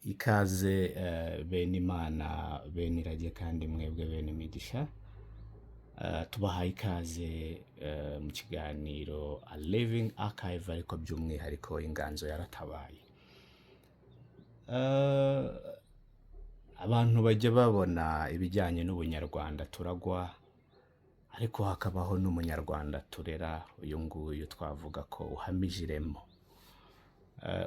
Ikaze bene Imana bene irage kandi mwebwe bene imigisha. Tubahaye ikaze mu kiganiro A Living Archive, ariko by'umwihariko inganzo yaratabaye. Abantu bajya babona ibijyanye n'ubunyarwanda turagwa, ariko hakabaho n'umunyarwanda turera, uyu nguyu twavuga ko uhamije iremo.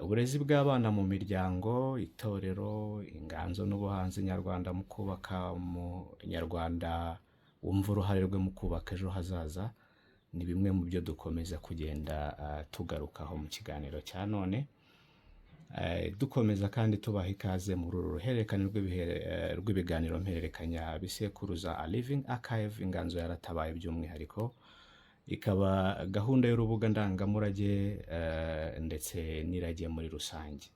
Uburezi bw'abana mu miryango, itorero, inganzo n'ubuhanzi nyarwanda mu kubaka umunyarwanda wumva uruhare rwe mu kubaka ejo hazaza, ni bimwe mu byo dukomeza kugenda tugarukaho mu kiganiro cya none. Dukomeza kandi tubaha ikaze muri uru ruhererekane rw'ibiganiro mpererekanya bisekuruza A Living Archive, inganzo yaratabaye by'umwihariko. Ikaba gahunda y'urubuga ndangamurage ndetse n'irage muri rusange.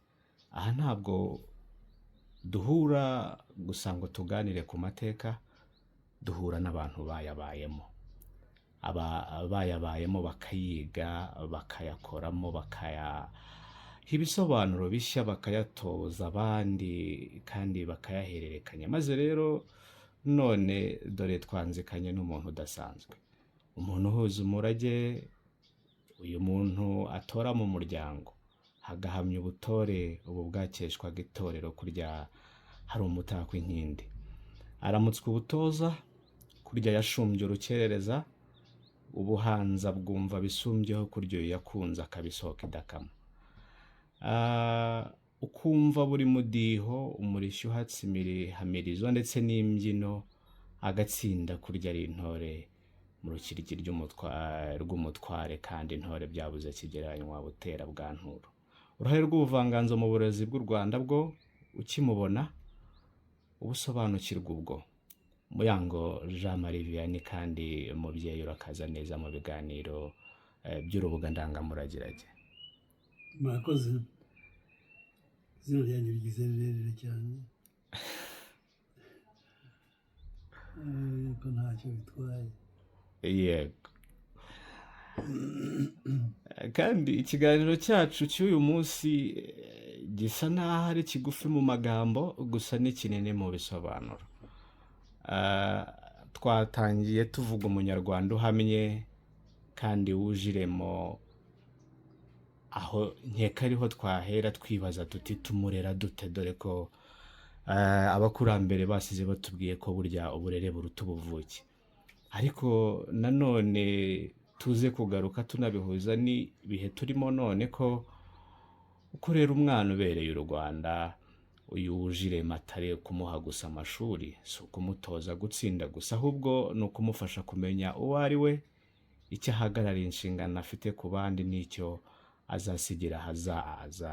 Aha ntabwo duhura gusa ngo tuganire ku mateka, duhura n'abantu bayabayemo. Bayabayemo bakayiga, bakayakoramo, bakayaha ibisobanuro bishya, bakayatoza abandi kandi bakayahererekanya. Maze rero none dore twanzikanye n'umuntu udasanzwe, umuntu uhuza umurage, uyu muntu atora mu muryango hagahamya ubutore ubu bwakeshwaga itorero, kurya hari umutako inkindi. Aramutswa ubutoza, kurya yashumbye urukerereza, ubuhanza bwumva bisumbyeho, kurya uyu yakunze akabisohoka idakama. Ukumva buri mudiho umurishyo uhatse imihamirizo ndetse n'imbyino, agatsinda kurya ari intore mu rukiryi rw'umutware, kandi intore byabuze kigereranywa butera bwa nturo. Uruhare rw'ubuvanganzo mu burezi bw'u Rwanda bwo ukimubona ubusobanukirwa ubwo. Muyango Jean Marie Vianney, kandi umubyeyi urakaza neza mu biganiro by'urubuga ndangamuragirage. Murakoze. Izina ryanjye rigize rirerire cyane, ariko ntacyo bitwaye. Yego. Kandi ikiganiro cyacu cy'uyu munsi gisa n'aho ari kigufi mu magambo, gusa ni kinini mu bisobanuro. Twatangiye tuvuga umunyarwanda uhamye kandi wuje iremo, aho nkeka ariho twahera twibaza tuti tumurera dute, dore ko abakurambere basize batubwiye ko burya uburere buruta ubuvuke. Ariko nanone tuze kugaruka tunabihuza n'ibihe turimo none, ko ukorera umwana ubereye u Rwanda, uyu wuje irema atari kumuha gusa amashuri, si ukumutoza gutsinda gusa, ahubwo ni ukumufasha kumenya uwo ari we, icyo ahagarariye, inshingano afite ku bandi, n'icyo azasigira ahazaza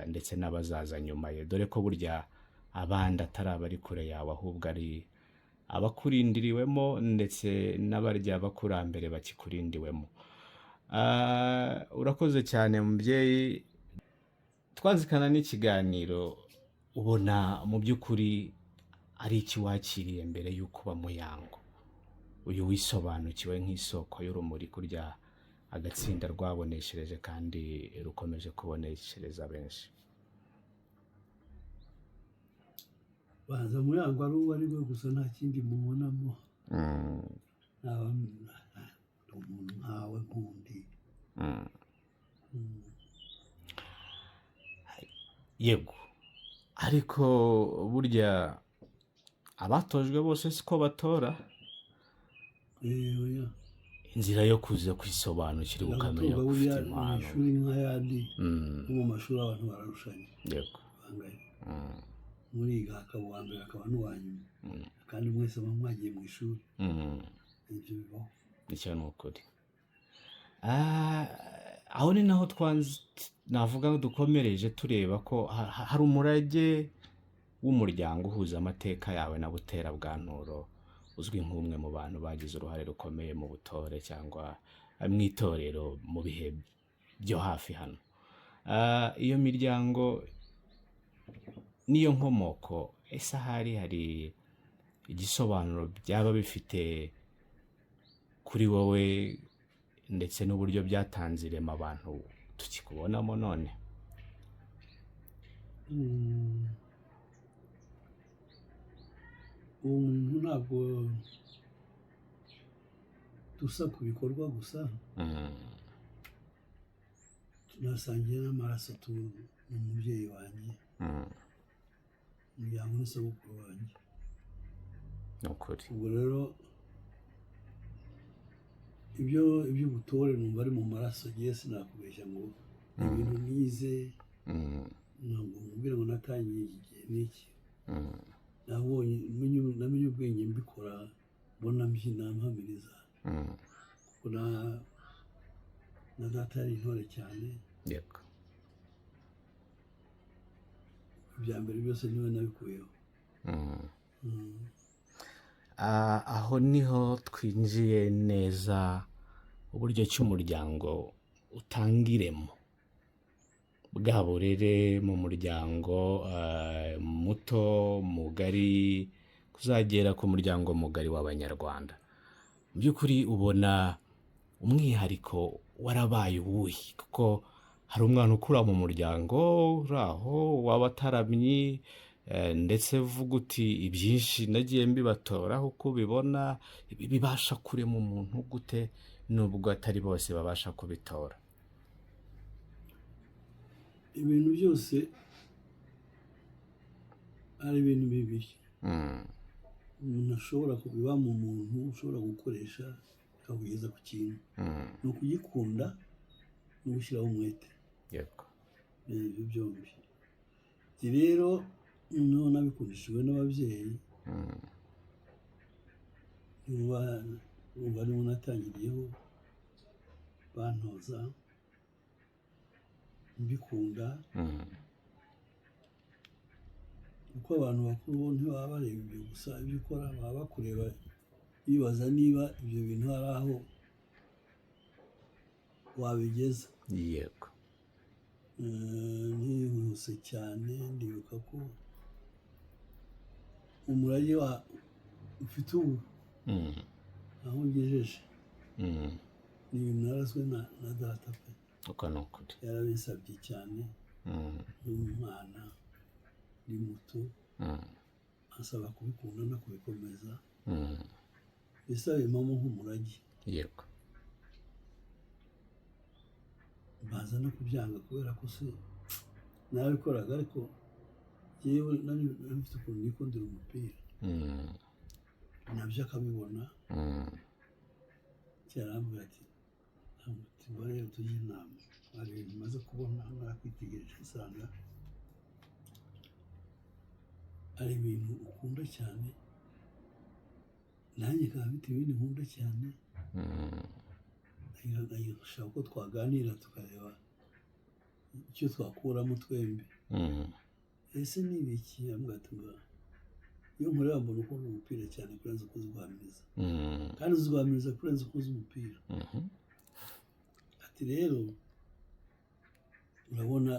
ndetse n'abazaza nyuma ye, dore ko burya abandi atari abari kure yawe, ahubwo ari abakurindiriwemo ndetse n'abarya abakurambere bakikurindiwemo. Urakoze cyane mubyeyi. Twazikana n'ikiganiro, ubona mu by'ukuri ari iki wakiriye mbere y'uko uba Muyango, uyu wisobanukiwe nk'isoko y'urumuri, kurya agatsinda rwaboneshereje kandi rukomeje kuboneshereza benshi? Banza Muyango ari uwo ari we gusa, nta kindi mubonamo. Umuntu nkawe nkundi. Yego, ariko burya abatojwe bose siko batora. Oya. Inzira yo kuza kwisobanukirwa ukamenya ko ufite impano. Amashuri nk'ayandi, no mu mashuri abantu bararushanya. Yego. Muriga hakaba uwa mbere hakaba n'uwa nyuma, kandi mwese muba mwagiye mu ishuri. Ibyo bibaho. Icyo ni ukuri. Aho ni naho navuga dukomereje tureba ko hari umurage w'umuryango uhuza amateka yawe na butera bwa nturo, uzwi nk'umwe mu bantu bagize uruhare rukomeye mu butore cyangwa mu itorero mu bihe byo hafi hano. Iyo miryango n'iyo nkomoko, ese ahari hari igisobanuro byaba bifite kuri wowe, ndetse n'uburyo byatanze irema abantu tukikubonamo none? umuntu ntabwo dusa ku bikorwa gusa, tunasangiye n'amaraso. Ni umubyeyi wanjye, umuryango n'isabukuru wanjye. ni ukuri. ubwo rero iby'ubutore numva ari mu maraso. Ngiye sinakubeshya ngo ni ibintu nize, ntabwo nkubwira ngo natangiye iki gihe n'iki. namenye ubwenge mbikora, mbona mbyina mpamiriza, kuko na data yari intore cyane. Yego. Ibya mbere byose niwe nabikuyeho. Aho niho twinjiye neza uburyo ki umuryango utangiremo bwa burere mu muryango muto mugari kuzagera ku muryango mugari w'Abanyarwanda. Mu by'ukuri ubona umwihariko warabaye uwuhe? Kuko hari umwana ukura mu muryango uri aho w'abataramyi, ndetse uvuga uti ibyinshi nagiye mbibatoraho uko ubibona, bibasha kurema umuntu gute nubwo atari bose babasha kubitora? Ibintu byose ari ibintu bibiri umuntu ashobora kubiba mu muntu, ushobora gukoresha akakugeza ku kintu. Ni ukugikunda no gushyiraho umwete. Yego. Ibyo byombi. Iki rero noneho nabikundishijwe n'ababyeyi, ubu aribo natangiriyeho bantoza mbikunda, kuko abantu bakuru bo ntibaba bareba ibyo gusa, ibyo ukora baba bakureba bibaza niba ibyo bintu hari aho wabigeza. Yego. Ntihuse cyane, ndibuka ko umurage ufite ubu aho ngejeje ni ibintu narazwe na data pe. Uko ni ukuri. Yarabisabye cyane n'umwana ni muto, asaba kubikunda no kubikomeza, bisaba impamo nk'umurage. Yego. Baza no kubyanga kubera ko se nabikoraga, ariko yewe nari mfite ukuntu nikundira umupira, nabyo akabibona. Cyarambwira ati ngo rero tujye inama, hari ibintu maze kubona nakwitegereje usanga ari ibintu ukunda cyane, nanjye nkaba mfite ibindi nkunda cyane. Ndashaka ko twaganira tukareba icyo twakuramo twembi. Ese ni ibiki? Ambwira ati iyo nkorera mbona ukunda umupira cyane kurenza uko uzi guhamiriza, kandi uzi guhamiriza kurenza uko uzi umupira. Ati rero urabona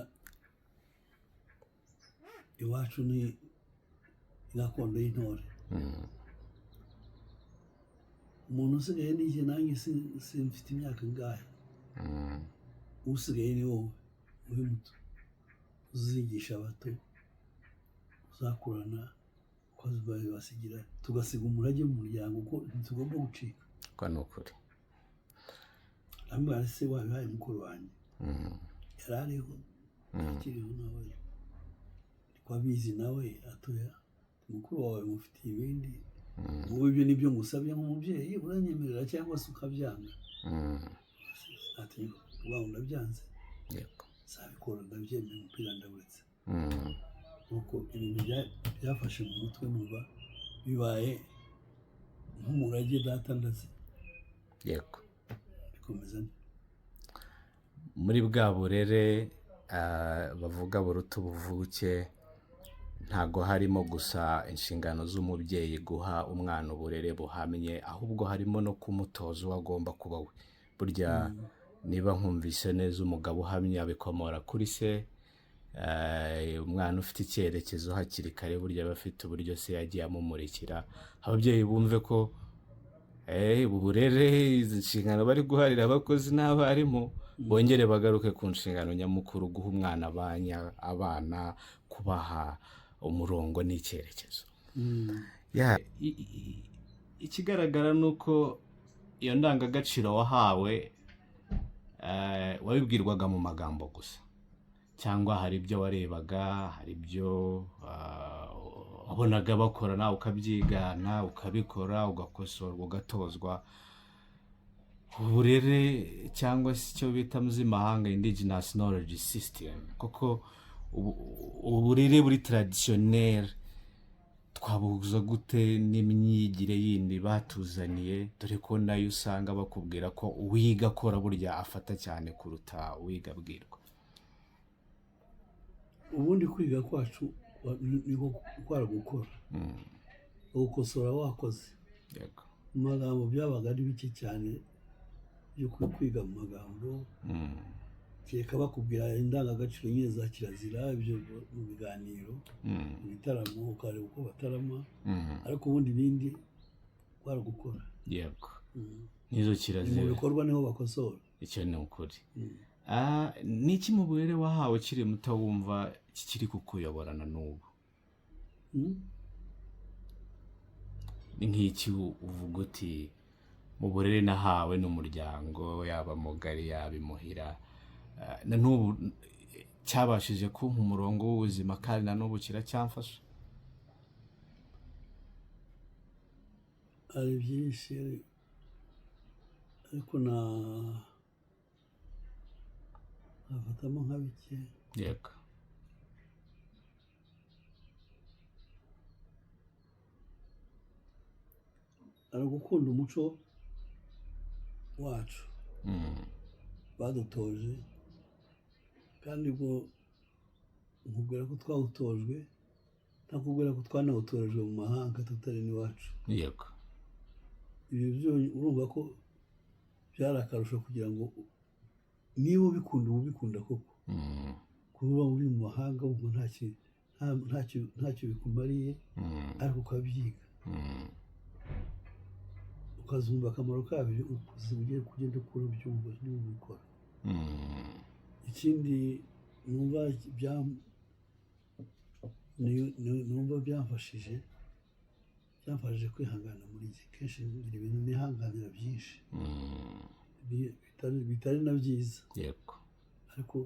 iwacu ni gakondo y'intore. Umuntu usigaye ni iki? Nanjye simfite imyaka ingahe. Usigaye ni wowe uri muto, uzigisha abato, uzakurana basigira, tugasiga umurage mu muryango ko ntitugomba gucika. Uko ni ukuri. Ambwira se wabihaye mukuru wanjye, yari ariho akiriho nawe, ariko abizi nawe atoya, mukuru wawe mufitiye ibindi, wowe ibyo nibyo ngusabye nk'umubyeyi, uranyemerera cyangwa se ukabyanga? Ati wawe ndabyanze. Yego. Sabikora, ndabyemeye, umupira ndawuretse. Nuko ibintu byafashe mu mutwe, numva bibaye nk'umurage data ndazi. Yego. Bikomeza muri bwa burere bavuga buruta ubuvuke, ntago harimo gusa inshingano z'umubyeyi guha umwana uburere buhamye, ahubwo harimo no kumutoza uwo agomba kuba we. Burya niba nkumvise neza, umugabo uhamye abikomora kuri se. Umwana ufite icyerekezo hakiri kare burya aba afite uburyo se yagiye amumurikira. Ababyeyi bumve ko ubu burere, izi nshingano bari guharira abakozi n'abarimu, bongere bagaruke ku nshingano nyamukuru, guha umwana abana, kubaha umurongo n'icyerekezo. ikigaragara ni uko iyo ndangagaciro wahawe wabibwirwaga mu magambo gusa, cyangwa hari ibyo warebaga, hari ibyo wabonaga bakora nawe ukabyigana, ukabikora, ugakosorwa, ugatozwa. Uburere cyangwa se icyo bita mu z'imahanga indigenous knowledge system, kuko uburere buri traditionnel twabuza gute n'imyigire yindi batuzaniye, dore ko nayo usanga bakubwira ko uwiga akora burya afata cyane kuruta uwiga abwirwa. Ubundi kwiga kwacu niko kwara gukora, gukosora wakoze. Yego. Mu magambo byabaga ari bike cyane byo kwiga mu magambo, kereka bakubwira indangagaciro nyine za kirazira, ibyo mu biganiro, mu bitaramo ukareba uko batarama, ariko ubundi ibindi kwara gukora. Yego. Nizo Mu kirazira. bikorwa niho bakosora. Icyo ni ukuri. Ni iki mu burere wahawe ukiri muto wumva kikiri kukuyoborana n'ubu? Ni nk'iki uvuga uti mu burere nahawe n'umuryango, yaba mugari yaba imuhira, na n'ubu cyabashije kumpa umurongo w'ubuzima kandi na n'ubu kiracyamfasha? Hari byinshi ariko nafatamo nka bike. Yego. Ari gukunda umuco wacu badutoje, kandi ubwo nkubwira ko twawutojwe, ntakubwira ko twanawutorejwe mu mahanga tutari n'iwacu. Yego. Ibyo byo urumva ko byari akarusho kugira ngo niba ubikunda uba ubikunda koko. Kuba uri mu mahanga wumva ntacyo bikumariye, ariko ukabyiga ukazumva akamaro kabyo, ugiye kugenda ukora ubyumva niba ubikora. Ikindi numva byamfashije kwihangana muri iki. Kenshi ngira ibintu nihanganira byinshi bitari na byiza. Yego. Ariko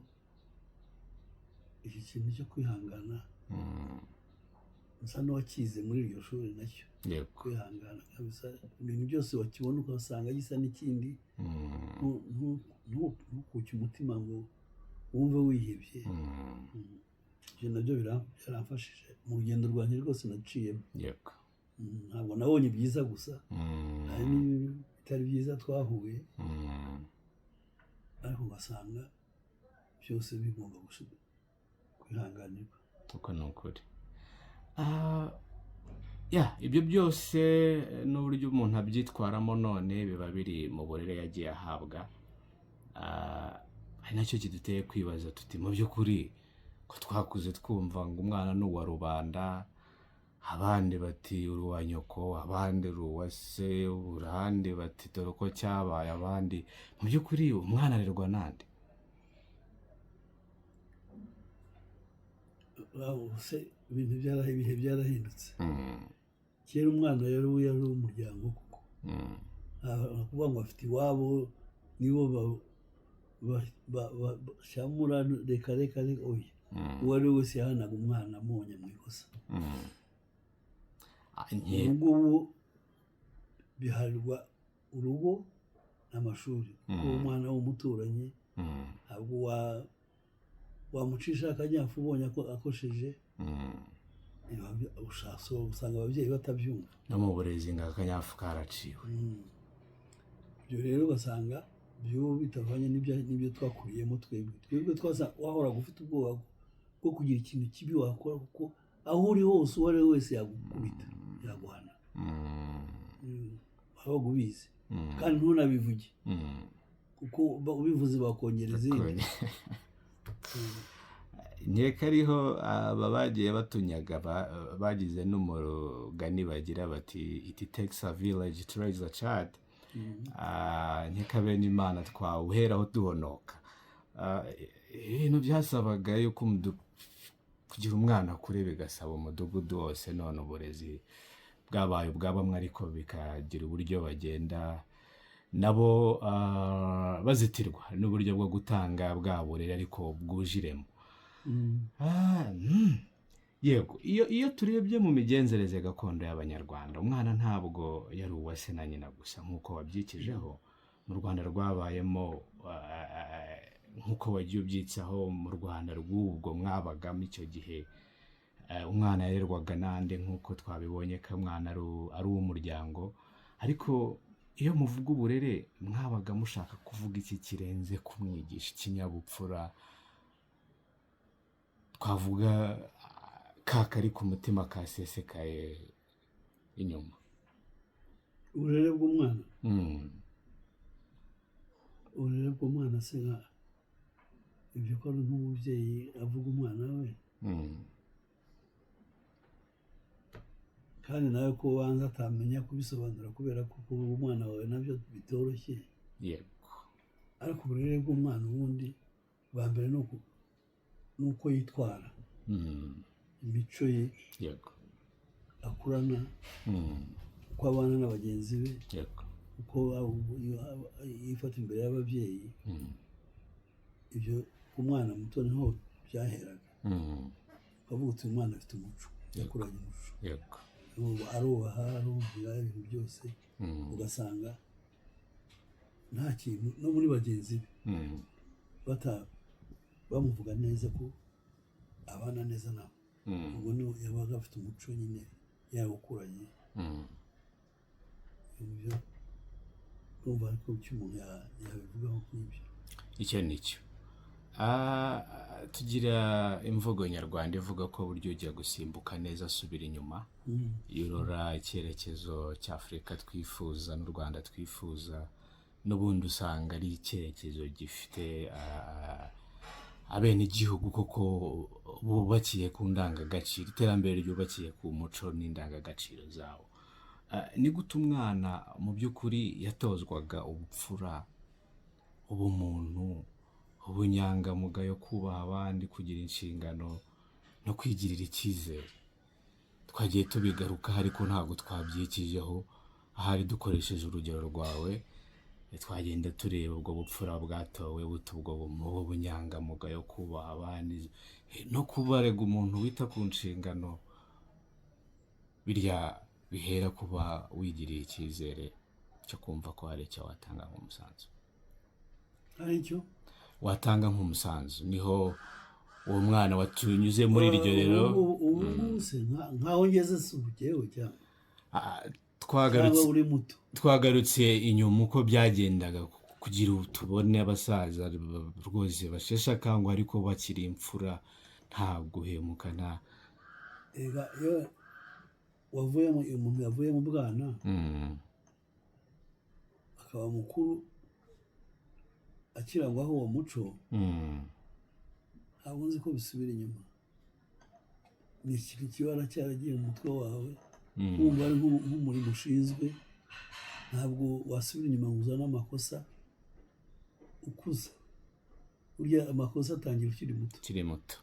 iki kintu cyo kwihangana nsa n'uwakize muri iryo shuri nacyo. Yego. Kwihangana kabisa, ibintu byose wakibona ukasanga gisa n'ikindi, ntukuke umutima ngo wumve wihebye. Ibyo nabyo biramfashije mu rugendo rwanjye rwose naciyemo. Yego. Ntabwo nabonye byiza gusa, hari n'ibitari byiza twahuye, ariko ugasanga byose bigomba kwihanganirwa. Uko ni ukuri. Ibyo byose n'uburyo umuntu abyitwaramo none biba biri mu burere yagiye ahabwa. Hari nacyo kiduteye kwibaza tuti mu by'ukuri ko twakuze twumva ngo umwana ni uwa rubanda, abandi bati uri uwa nyoko, abandi uri uwa se, abandi bati dore uko cyabaye, abandi. Mu by'ukuri umwana arerwa nande? Ibihe byarahindutse. Kera umwana yari umuryango kuko kuvuga ngo afite iwabo nibo bashyamura, reka oya, uwo ari we wese yahanaga umwana amonye mu ikosa. Ubu ngubu biharirwa urugo n'amashuri, kuko umwana w'umuturanyi ntabwo wamucisha akanyafu ubonye akosheje. Usanga ababyeyi batabyumva. No mu burezi ngo akanyafu karaciwe. Ibyo rero ugasanga byo bitavanye n'ibyo twakuriyemo twebwe wahoraga ufite ubwoba bwo kugira ikintu kibi wakora, kuko aho uri hose uwo ari we wese yagukubita, yaguhana. Wabaga ubizi kandi ntunabivuge, kuko ubivuze bakongera izindi. Nkeka ariho aba bagiye batunyaga bagize n'umugani bagira bati it takes a village to raise a child. Nkeka bene Imana twawuheraho duhonoka. Ibintu byasabaga yuko kugira umwana kure bigasaba umudugudu wose, none uburezi bwabaye ubwa bamwe ariko bikagira uburyo bagenda nabo bazitirwa n'uburyo bwo gutanga bwa burere ariko bwuje ireme. Yego, iyo turebye mu migenzereze gakondo y'Abanyarwanda, umwana ntabwo yari uwa se na nyina gusa nk'uko wabyikijeho. Mu Rwanda rwabayemo nk'uko wagiye ubyitsaho, mu Rwanda rw'ubwo mwabagamo icyo gihe umwana yarerwaga n'ande nk'uko twabibonye ko umwana ari uw'umuryango. Ariko iyo muvuga uburere mwabaga mushaka kuvuga iki kirenze kumwigisha ikinyabupfura? Twavuga kari ku mutima kasesekaye inyuma. Uburere bw'umwana, uburere bw'umwana se ibyo ko nk'umubyeyi avuga umwana we, kandi nawe ko wanza atamenya kubisobanura kubera ko kuvuga umwana wawe nabyo bitoroshye. Yego. Ariko uburere bw'umwana ubundi bwa mbere ni uko yitwara, imico ye, yego, akurana, uko abana na bagenzi be, yego, uko yifata imbere y'ababyeyi. Ibyo ku mwana muto niho byaheraga. ukavuga uti umwana afite umuco, yakuranye umuco, yego, arubaha, arumvira ibintu byose, ugasanga nta kintu no muri bagenzi be bamuvuga neza ko abana neza nabo. ubwo niwe yabaga afite umuco nyine yawukuranye. ibyo urumva ariko icyo umuntu yabivugaho nk'ibyo. icyo ni cyo. Tugira imvugo nyarwanda ivuga ko buryo ujya gusimbuka neza asubira inyuma. Yorora icyerekezo cy'Afurika twifuza n'u Rwanda twifuza, n'ubundi usanga ari icyerekezo gifite abenegihugu koko bubakiye ku ndangagaciro, iterambere ryubakiye ku muco n'indangagaciro zawo. Ni gute umwana mu by'ukuri yatozwaga ubupfura, ubumuntu, ubunyangamugayo, kubaha abandi, kugira inshingano no kwigirira icyizere? Twagiye tubigaruka ariko ntabwo twabyikijeho. Ahari dukoresheje urugero rwawe twagenda tureba ubwo bupfura bwatowe buto, ubwo bunyangamugayo, kubaha abandi no kubarega umuntu wita ku nshingano. Birya bihera kuba wigiriye icyizere cyo kumva ko hari icyo watanga nk'umusanzu. Ari cyo watanga nk'umusanzu, niho uwo mwana watunyuze muri iryo rero. ubu se nkaho ngeze se ubugewe cyane twagarutse twagarutse inyuma uko byagendaga kugira tubone abasaza rwose basheshe akanguhe ariko bakiri imfura, nta guhemuka, nta iyo umuntu yavuye mu bwana akaba mukuru akirangwaho uwo muco, ntabwo nzi ko bisubira inyuma. ni ikintu kibara cyaragiye mu mutwe wawe, wumva ari nk'umurimo ushinzwe. ntabwo wasubira inyuma ngo uzane amakosa ukuze. burya amakosa atangira ukiri muto.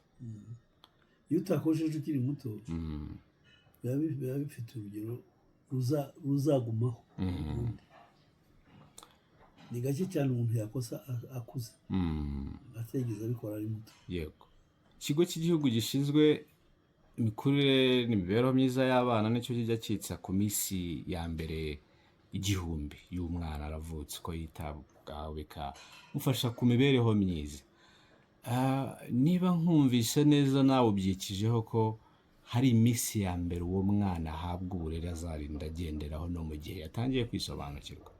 iyo utakojeje ukiri muto biba bifite urugero ruzagumaho. ni gake cyane umuntu yakosa akuze, ategeza abikora ari muto. Yego. Ikigo cy'igihugu gishinzwe imikurire n'imibereho myiza y'abana nicyo kijya cyitsa ku minsi ya mbere igihumbi y'umwana aravutse ko yitabwaho, bikamufasha ku mibereho myiza. Niba nkumvise neza nawe ubyikijeho ko hari iminsi ya mbere uwo mwana ahabwa uburere azarinda agenderaho no mu gihe yatangiye kwisobanukirwa.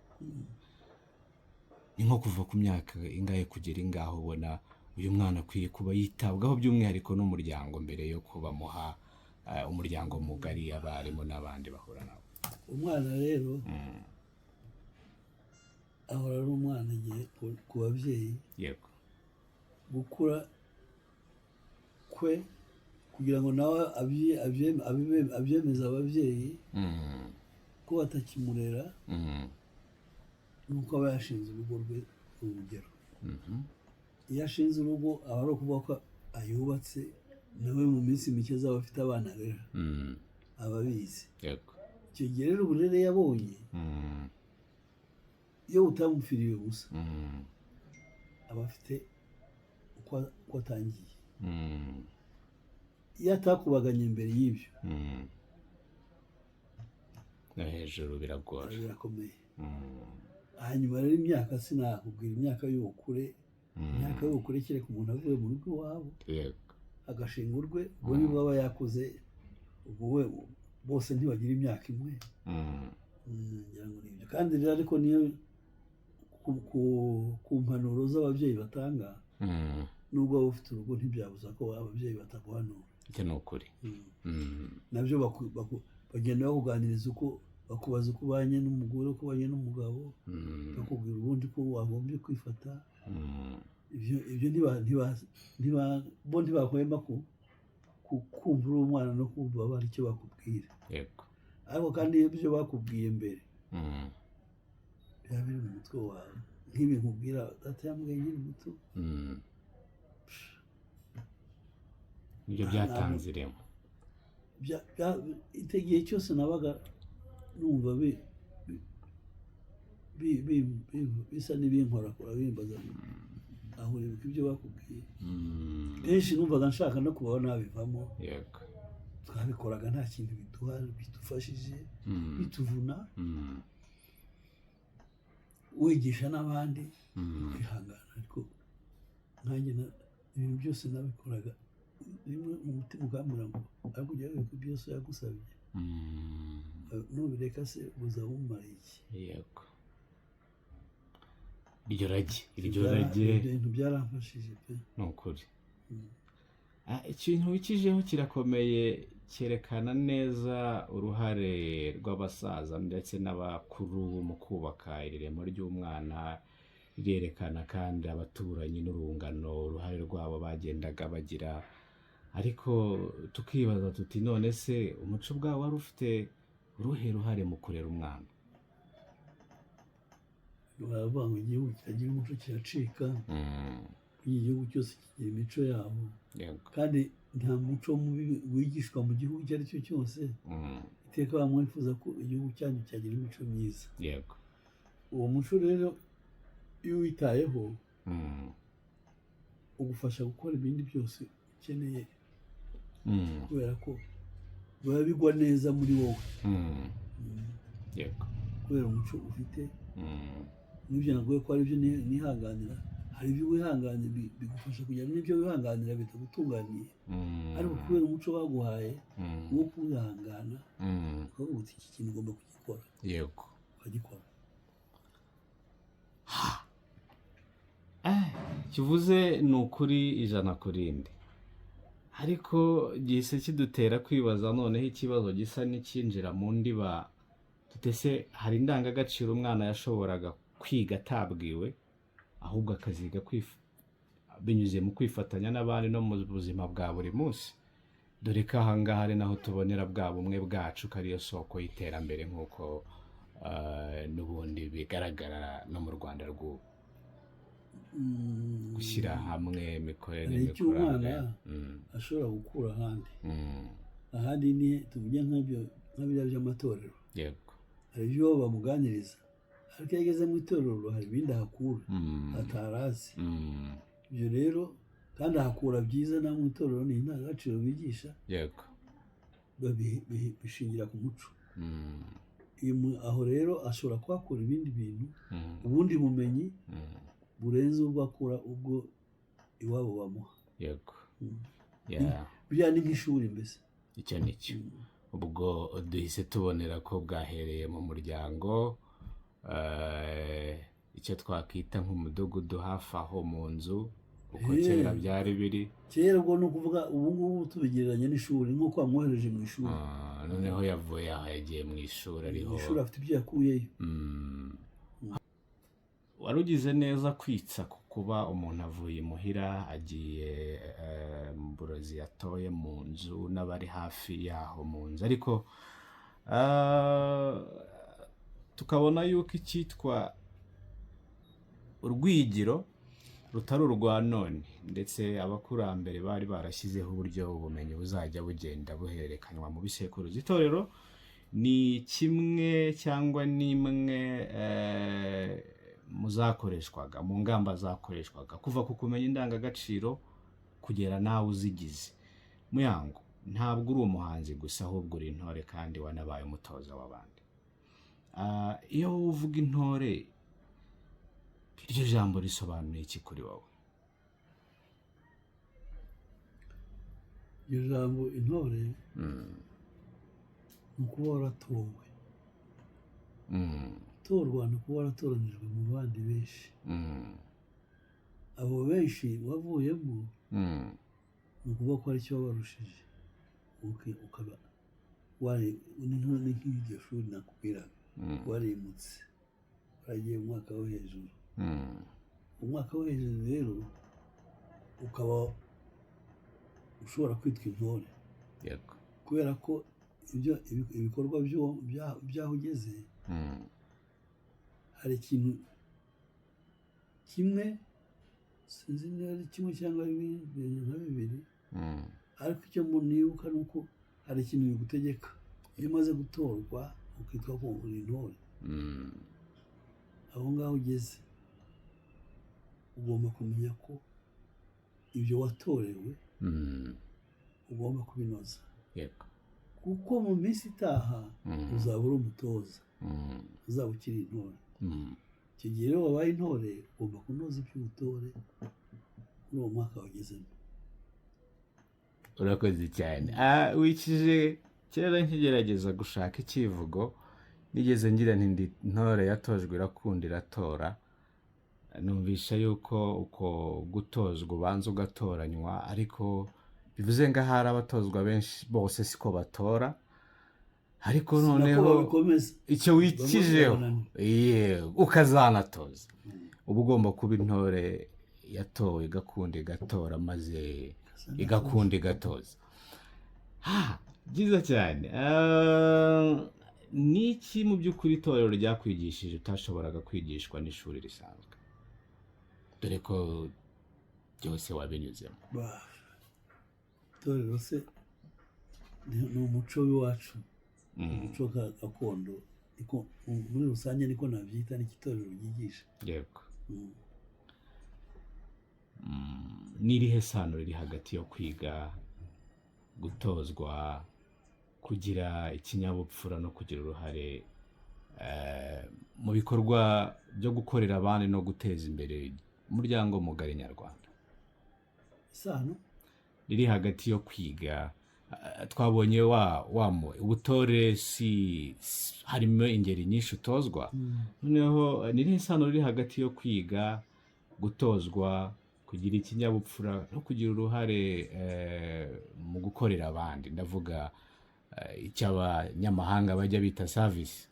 ni nko kuva ku myaka ingahe kugera ingaho ubona uyu mwana akwiye kuba yitabwaho by'umwihariko n'umuryango mbere yo kubamuha umuryango mugari, abarimu n'abandi bahura nabo? umwana rero ahora ari umwana igihe ku babyeyi. Yego. gukura kwe kugira ngo nawe abyemeza ababyeyi ko batakimurera, nuko aba yashinze urugo rwe. urugero, iyo ashinze urugo aba ari ukuvuga ko ayubatse, nawe mu minsi mike azaba afite abana rero aba abizi. Yego. icyo gihe rero uburere yabonye iyo butamupfiriye ubusa aba afite uko atangiye. iyo atakubaganye imbere y'ibyo no hejuru biragora, birakomeye. hanyuma rero imyaka sinakubwira imyaka y'ubukure, imyaka y'ubukure kereka umuntu avuye mu rugo iwabo agashinga urwe, ubwo nibwo aba yakuze. ubwo we bose ntibagira imyaka imwe. ngira ngo nibyo kandi rero ariko niyo ku mpanuro z'ababyeyi batanga, nubwo waba ufite urugo ntibyabuza ko ababyeyi bataguhanura. icyo ni ukuri. nabyo bagenda bakuganiriza uko, bakubaza uko ubanye n'umugore, uko ubanye n'umugabo, bakubwira ubundi ko wagombye kwifata. ibyo bo ntibahwema kumva uri umwana no kumva bari icyo bakubwira. ariko kandi iyo ibyo bakubwiye mbere biba biri mu mutwe wawe, nk'ibi nkubwira data yambwiye nkiri muto, ibyo byatanze irema. igihe cyose nabaga numva bisa n'ibinkorakora bimbaza aho uribuka ibyo bakubwiye. kenshi numvaga nshaka no kubaho nabivamo. twabikoraga nta kintu bidufashije, bituvuna. wigisha n'abandi kwihangana, ariko nkanjye ibintu byose nabikoraga rimwe umutima ukambwira ngo ariko ujya wibuka byose yagusabye, nubireka se uzaba umumariye iki? iryo rage ibintu byaramfashije pe, ni ukuri. ikintu wikijeho kirakomeye, cyerekana neza uruhare rw'abasaza ndetse n'abakuru mu kubaka ireremo ry'umwana. rirerekana kandi abaturanyi n'urungano uruhare rwabo bagendaga bagira. ariko tukibaza tuti none se umuco ubwawo wari ufite uruhe ruhare mu kurera umwana? baravuga ngo igihugu kitagira umuco kiracika. igihugu cyose kigira imico yabo, kandi nta muco mubi wigishwa mu gihugu icyo ari cyo cyose. iteka bamwifuza ko igihugu cyanyu cyagira imico myiza. uwo muco rero iyo witayeho ugufasha gukora ibindi byose ukeneye, kubera ko biba bigwa neza muri wowe. kubera umuco ufite. n'ibyo naguye ko ari byo nihanganira, hari ibyo wihanganira bigufasha kugira n'ibyo wihanganira bitagutunganiye. ariko kubera umuco baguhaye wo kwihangana, ukavuga uti iki kintu ugomba kugikora, ukagikora. kivuze ni ukuri ijana ku rindi. ariko gihise kidutera kwibaza noneho ikibazo gisa n'icyinjira mu ndiba. tutese hari indangagaciro umwana yashoboraga kwiga atabwiwe, ahubwo akaziga binyuze mu kwifatanya n'abandi no mu buzima bwa buri munsi. dore ko ahangaha ari naho tubonera bwa bumwe bwacu, ko ariyo soko y'iterambere nk'uko n'ubundi bigaragara no mu Rwanda rw'ubu. gushyira hamwe imikorere n'imikoranire ashobora gukura ahandi ni tuvuge nk'abiriya by'amatorero. hari ibyo bamuganiriza, ariko iyo ageze mu itorero hari ibindi ahakura atarazi. ibyo rero kandi ahakura byiza, na mu itorero ni indangagaciro bigisha, bishingira ku muco. aho rero ashobora kuhakura ibindi bintu, ubundi bumenyi burenze ubwo akura ubwo iwabo bamuha. biriya ni nk'ishuri mbese. icyo ni cyo. ubwo duhise tubonera ko bwahereye mu muryango, icyo twakwita nk'umudugudu hafi aho mu nzu, uko kera byari biri. kera ubwo ni ukuvuga ubu ngubu tubigereranya n'ishuri, nk'uko wamwohereje mu ishuri. noneho yavuye aha yagiye mu ishuri, ariho ishuri afite ibyo yakuyeyo. wari ugize neza kwitsa ku kuba umuntu avuye imuhira agiye mu burozi yatoye mu nzu n'abari hafi yaho mu nzu, ariko tukabona yuko icyitwa urwigiro rutari urwa none, ndetse abakurambere bari barashyizeho uburyo ubumenyi buzajya bugenda buhererekanywa mu bisekuruza. itorero ni kimwe cyangwa n'imwe muzakoreshwaga mu ngamba zakoreshwaga kuva ku kumenya indangagaciro kugera nawe uzigize. Muyango, ntabwo uri umuhanzi gusa ahubwo uri intore kandi wanabaye umutoza w'abandi. Iyo uvuga intore, iryo jambo risobanuye iki kuri wowe? iryo jambo intore ni ukuba waratowe. Gutorwa ni ukuba waratoranijwe mu bandi benshi. Abo benshi wavuyemo ni ukuvuga ko hari icyo wabarushije, ukaba ni nk'iryo shuri nakubwiraga, warimutse waragiye mu mwaka wo hejuru. Umwaka wo hejuru rero ukaba ushobora kwitwa intore, kubera ko ibikorwa by'aho ugeze hari ikintu kimwe, sinzi niba ari kimwe cyangwa nka bibiri, ariko icyo nibuka ni uko hari ikintu bigutegeka. Iyo umaze gutorwa ukitwa ko uri intore, aho ngaho ugeze ugomba kumenya ko ibyo watorewe ugomba kubinoza, kuko mu minsi itaha uzaba uri umutoza, uzaba ukiri intore. Icyo gihe rero wabaye intore ugomba kunoza iby'ubutore muri uwo mwaka wagezemo. Urakoze cyane. Wikije kera nkigerageza gushaka icyivugo, nigeze ngira nti intore yatojwe irakunda iratora. Numvisha yuko uko gutozwa ubanza ugatoranywa, ariko bivuze ngo ahari abatozwa benshi bose siko batora. Ariko noneho icyo wikijeho ukazanatoza, uba ugomba kuba intore yatowe igakunda igatora, maze igakunda igatoza. Byiza cyane. Ni iki mu by'ukuri itorero ryakwigishije utashoboraga kwigishwa n'ishuri risanzwe, dore ko byose wabinyuzemo? Itorero se ni umuco w'iwacu, umuco gakondo, muri rusange niko nabyita, n'icyo itorero ryigisha. Yego. Ni irihe sano riri hagati yo kwiga, gutozwa, kugira ikinyabupfura no kugira uruhare mu bikorwa byo gukorera abandi no guteza imbere umuryango mugari nyarwanda? Isano riri hagati yo kwiga, twabonye ubutore harimo ingeri nyinshi utozwa, noneho ni irihe sano riri hagati yo kwiga, gutozwa, kugira ikinyabupfura no kugira uruhare mu gukorera abandi? Ndavuga icy'abanyamahanga bajya bita service.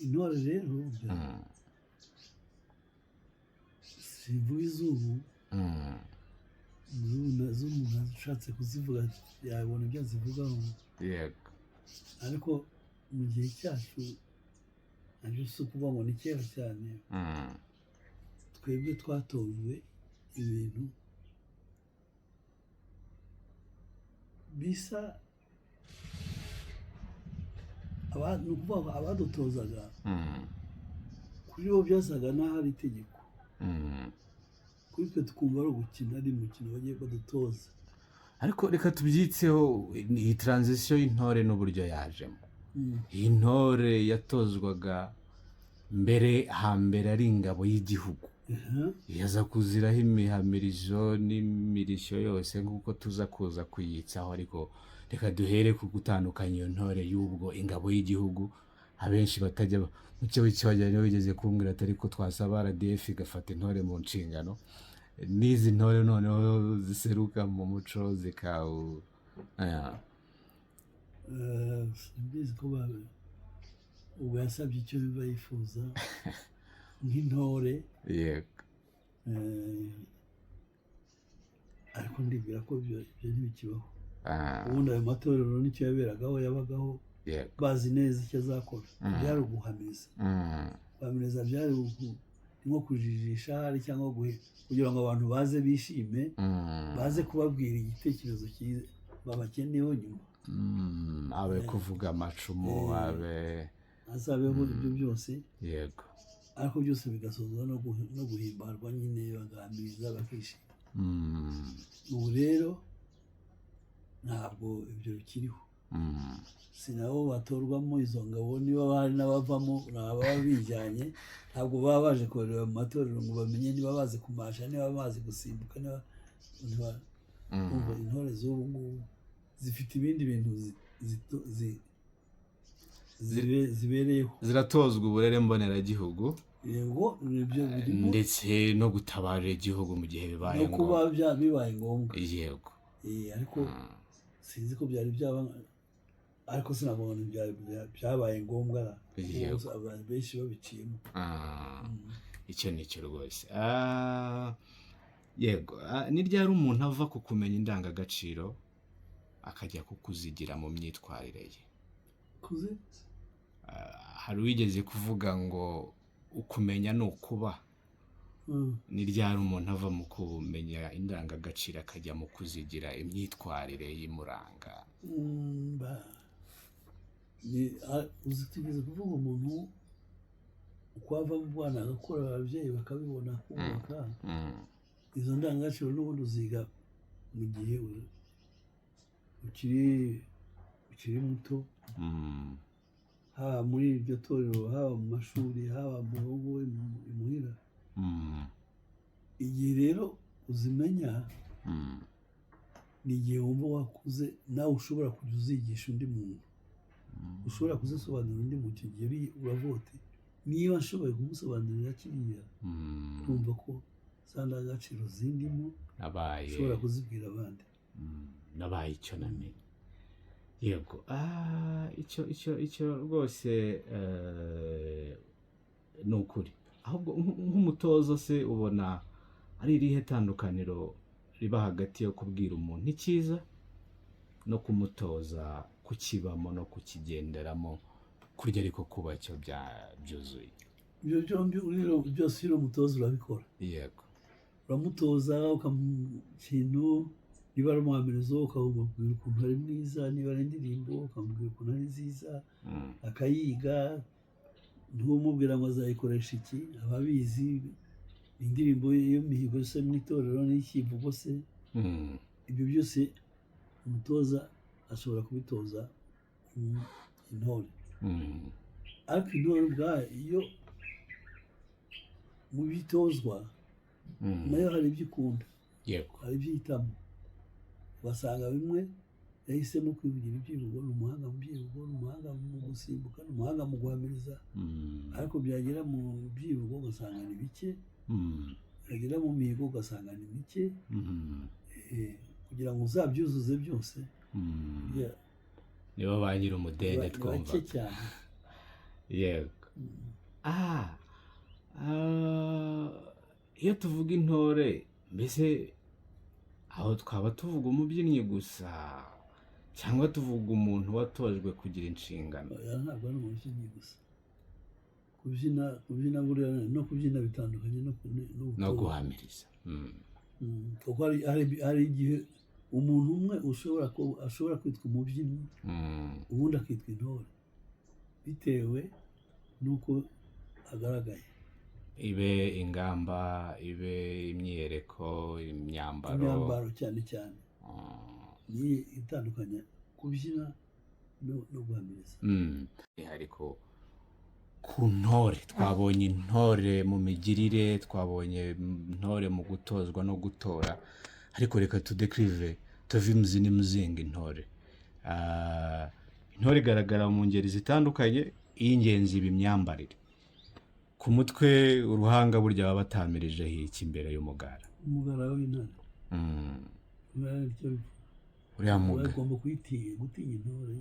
Intore rero simvuga izubu, nazo umuntu ashatse kuzivuga yabona ibyo azivugaho. Ariko mu gihe cyacu nabyo si ukuvuga ngo ni kera cyane, twebwe twatojwe ibintu bisa, ni ukuvuga abadutozaga kuri bo byasaga n'aho ari itegeko, kuri twe tukumva ari ugukina, ari umukino bagiye badutoza. Ariko reka tubyitseho iyi transition y'intore n'uburyo yajemo. Iyi ntore yatozwaga hambere ari ingabo y'igihugu, yaza kuziraho imihamirizo n'imirishyo yose nk'uko tuza kuza kuyitsaho. Ariko reka duhere ku gutandukanya iyo ntore y'ubwo ingabo y'igihugu. Abenshi batajya mu cyo wajyanye wigeze kumbwira atari ko twasaba RDF igafata intore mu nshingano, n'izi ntore noneho ziseruka mu muco simbizi ko ubu yasabye icyo biba yifuza nk'intore. Ariko ndibwira ko ibyo ntibikibaho. Ubundi ayo matorero nicyo yaberagaho, yabagaho bazi neza icyo azakora. Byari uguhamiriza. Guhamiriza byari nko kujijisha cyangwa kugira ngo abantu baze bishime, baze kubabwira igitekerezo babakeneyeho nyuma. abe kuvuga amacumu abe hazabeho ibyo byose, yego, ariko byose bigasozwa no guhimbarwa nyine, bagahamiriza bakishima. ubu rero ntabwo ibyo bikiriho. si nabo batorwamo izo ngabo, niba hari n'abavamo baba bijyanye, ntabwo baba baje kureba mu matorero ngo bamenye niba bazi kumasha, niba bazi gusimbuka, intore z'ubu ngubu zifite ibindi bintu zibereyeho, ziratozwa uburere mboneragihugu, yego nibyo birimo, ndetse no gutabarira igihugu mu gihe bibaye no kuba bibaye ngombwa. yego, ariko sinzi ko byari byaba, ariko sinabona byabaye ngombwa, abantu benshi babiciyemo. icyo ni cyo rwose. yego, ni ryari umuntu ava ku kumenya indangagaciro akajya kukuzigira mu myitwarire ye? hari uwigeze kuvuga ngo ukumenya ni ukuba. ni ryari umuntu ava mu kumenya indangagaciro akajya mu kuzigira imyitwarire y'imuranga? uzi tugeze kuvuga umuntu uko ava mu bwana agakora, ababyeyi bakabibona, kubaka izo ndangagaciro n'ubundi uziga mu gihe ukiri muto, haba muri iryo torero, haba mu mashuri, haba mu rugo imuhira. igihe rero uzimenya ni igihe wumva wakuze nawe ushobora kujya uzigisha undi muntu, ushobora kuzisobanurira undi muntu. icyo gihe uravuga uti niba nshoboye kumusobanurira kiriya, urumva ko za ndangagaciro zindimo ushobora kuzibwira abandi. nabaye icyo namenye. yego, icyo rwose ni ukuri. ahubwo nk'umutoza se, ubona ari irihe tandukaniro riba hagati yo kubwira umuntu icyiza no kumutoza kukibamo no kukigenderamo, kurya ariko kuba cyo byuzuye? ibyo byombi byose iyo umutoza urabikora. yego, uramutoza ukamukintu, niba ari umuhamirizo ukamubwira ukuntu ari mwiza, niba ari indirimbo ukamubwira ukuntu ari nziza, akayiga. ntumubwira ngo azayikoresha iki, ababizi indirimbo y'imihigo se mu itorero n'ikivugo se. ibyo byose umutoza ashobora kubitoza intore. ariko intore ubwayo iyo mu bitozwa nayo hari ibyo ikunda, hari ibyo ihitamo. ugasanga bimwe yahisemo kwivugira ibyivugo, ni umuhanga mu byivugo, ni umuhanga mu gusimbuka, ni umuhanga mu guhamiriza. ariko byagera mu byivugo ugasanga ni bike, byagera mu mihigo ugasanga ni mike. kugira ngo uzabyuzuze byose, nibo ba nyir'umudende twumva cyane. yego. iyo tuvuga intore, mbese aho twaba tuvuga umubyinnyi gusa cyangwa tuvuga umuntu watojwe kugira inshingano? ntabwo ari umubyinnyi gusa. kubyina buriya no kubyina bitandukanye no guhamiriza. kuko hari igihe umuntu umwe ashobora kwitwa umubyinnyi, ubundi akitwa intore, bitewe n'uko agaragaye. ibe ingamba, ibe imyiyereko, imyambaro cyane cyane ni itandukanye kubyina no guhamiriza. ariko ku ntore, twabonye intore mu migirire, twabonye intore mu gutozwa no gutora, ariko reka tudekirive tuve imizini muzinga intore. intore igaragara mu ngeri zitandukanye, iy'ingenzi iba imyambarire. ku mutwe, uruhanga burya baba batamirijeho iki imbere y'umugara? umugara w'intare. uriya mugara ugomba gutinya intore.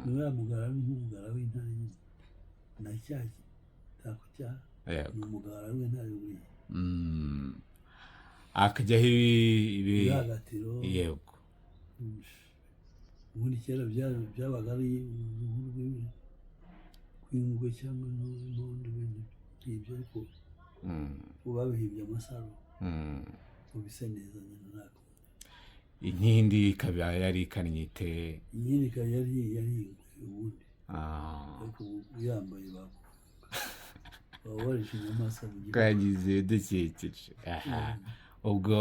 uriya mugara ni nk'umugara w'intare nyine, na cya kitako ni umugara w'intare buriya. akajyaho ibihagatiro. yego. ubundi kera byabaga ari uruhu rw'ingwe cyangwa n'ubundi bintu nk'ibyo, ariko ubu babihimbye amasaro ngo bise neza nyine. inkindi ikaba yari ikanyite. iyindi ikaba yari ubundi Ah, ariko ubu yambaye baba barishe inyamaswa mu gihugu. twagize dukikije. Aha. Ubwo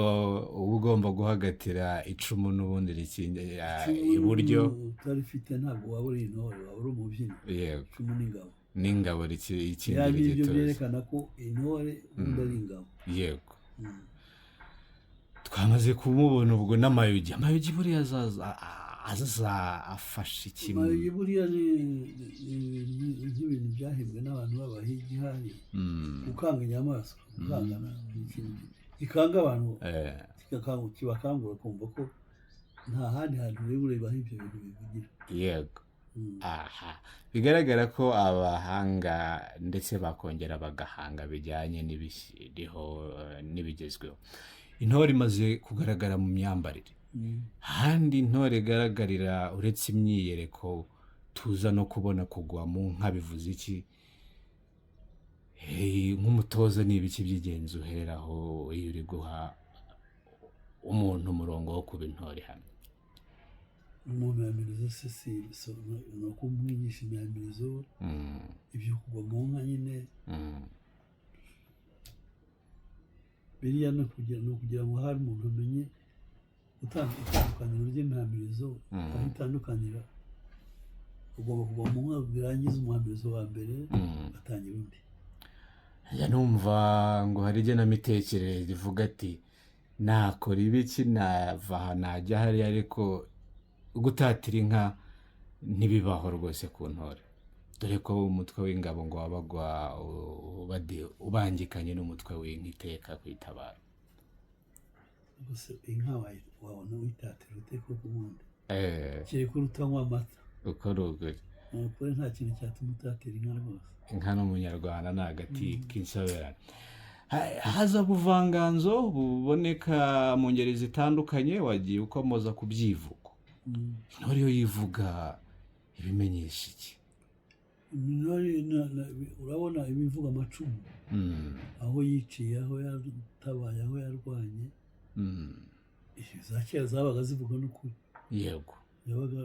uba ugomba guhagatira icumu n'ubundi rikingira iburyo. utarifite ntabwo waba uri intore, waba uri umubyinnyi. Yego. Icumu n'ingabo, N'ingabo ikingira ya ngibyo igituza. byerekana ko intore ubundi ari ingabo. Yego. Twamaze kumubona ubwo n'amayugi. Amayugi buriya azaza afashe ikintu. Amayugi buriya ni nk'ibintu byahembwe n'abantu b'abahigi hari gukanga inyamaswa, gukangana ikintu gikanga abantu, kibakangura kumva ko nta handi hantu ureba aho ibyo bintu bivugira. Yego. Aha, bigaragara ko abahanga ndetse bakongera bagahanga bijyanye n'ibiriho n'ibigezweho. Intore imaze kugaragara mu myambarire. Ahandi intore igaragarira uretse imyiyereko tuza no kubona kugwa mu nka bivuze iki? Nk'umutoza ni ibiki by'ingenzi uhereraho iyo uri guha umuntu umurongo wo kuba intore hano? Umuntu yamiriza se ni uko umwigisha imyamirizo, ibyo kugwa mu nka nyine. Biriya ni ukugira ngo hari umuntu amenye itandukaniro ry'imyamirizo, aho itandukanira. Ugomba kugwa mu nka birangiza umuhamirizo wa mbere, batangira undi. Numva ngo hari igenamitekerereze rivuga ati nakora ibiki, nava aha najya hariya, ariko gutatira inka ntibibaho rwose ku ntore, dore ko umutwe w'ingabo ngo wabagwa ubangikanye n'umutwe w'inka iteka ku itabaro. Gusa inka wabona witatira ute koko ubundi? Kereka urutanywa amata. Uko ruguri. Ukuri nta kintu cyatuma utatira inka rwose. Inka n'umunyarwanda ni agati k'insoberane. Haza ubuvanganzo buboneka mu ngeri zitandukanye, wagiye ukomoza ku byivugo. Intore yo yivuga ibimenyesha iki? Intore urabona ibivuga amacumu, aho yiciye, aho yatabaye, aho yarwanye. Za kera zabaga zivuga n'ukuri. Yego. Yabaga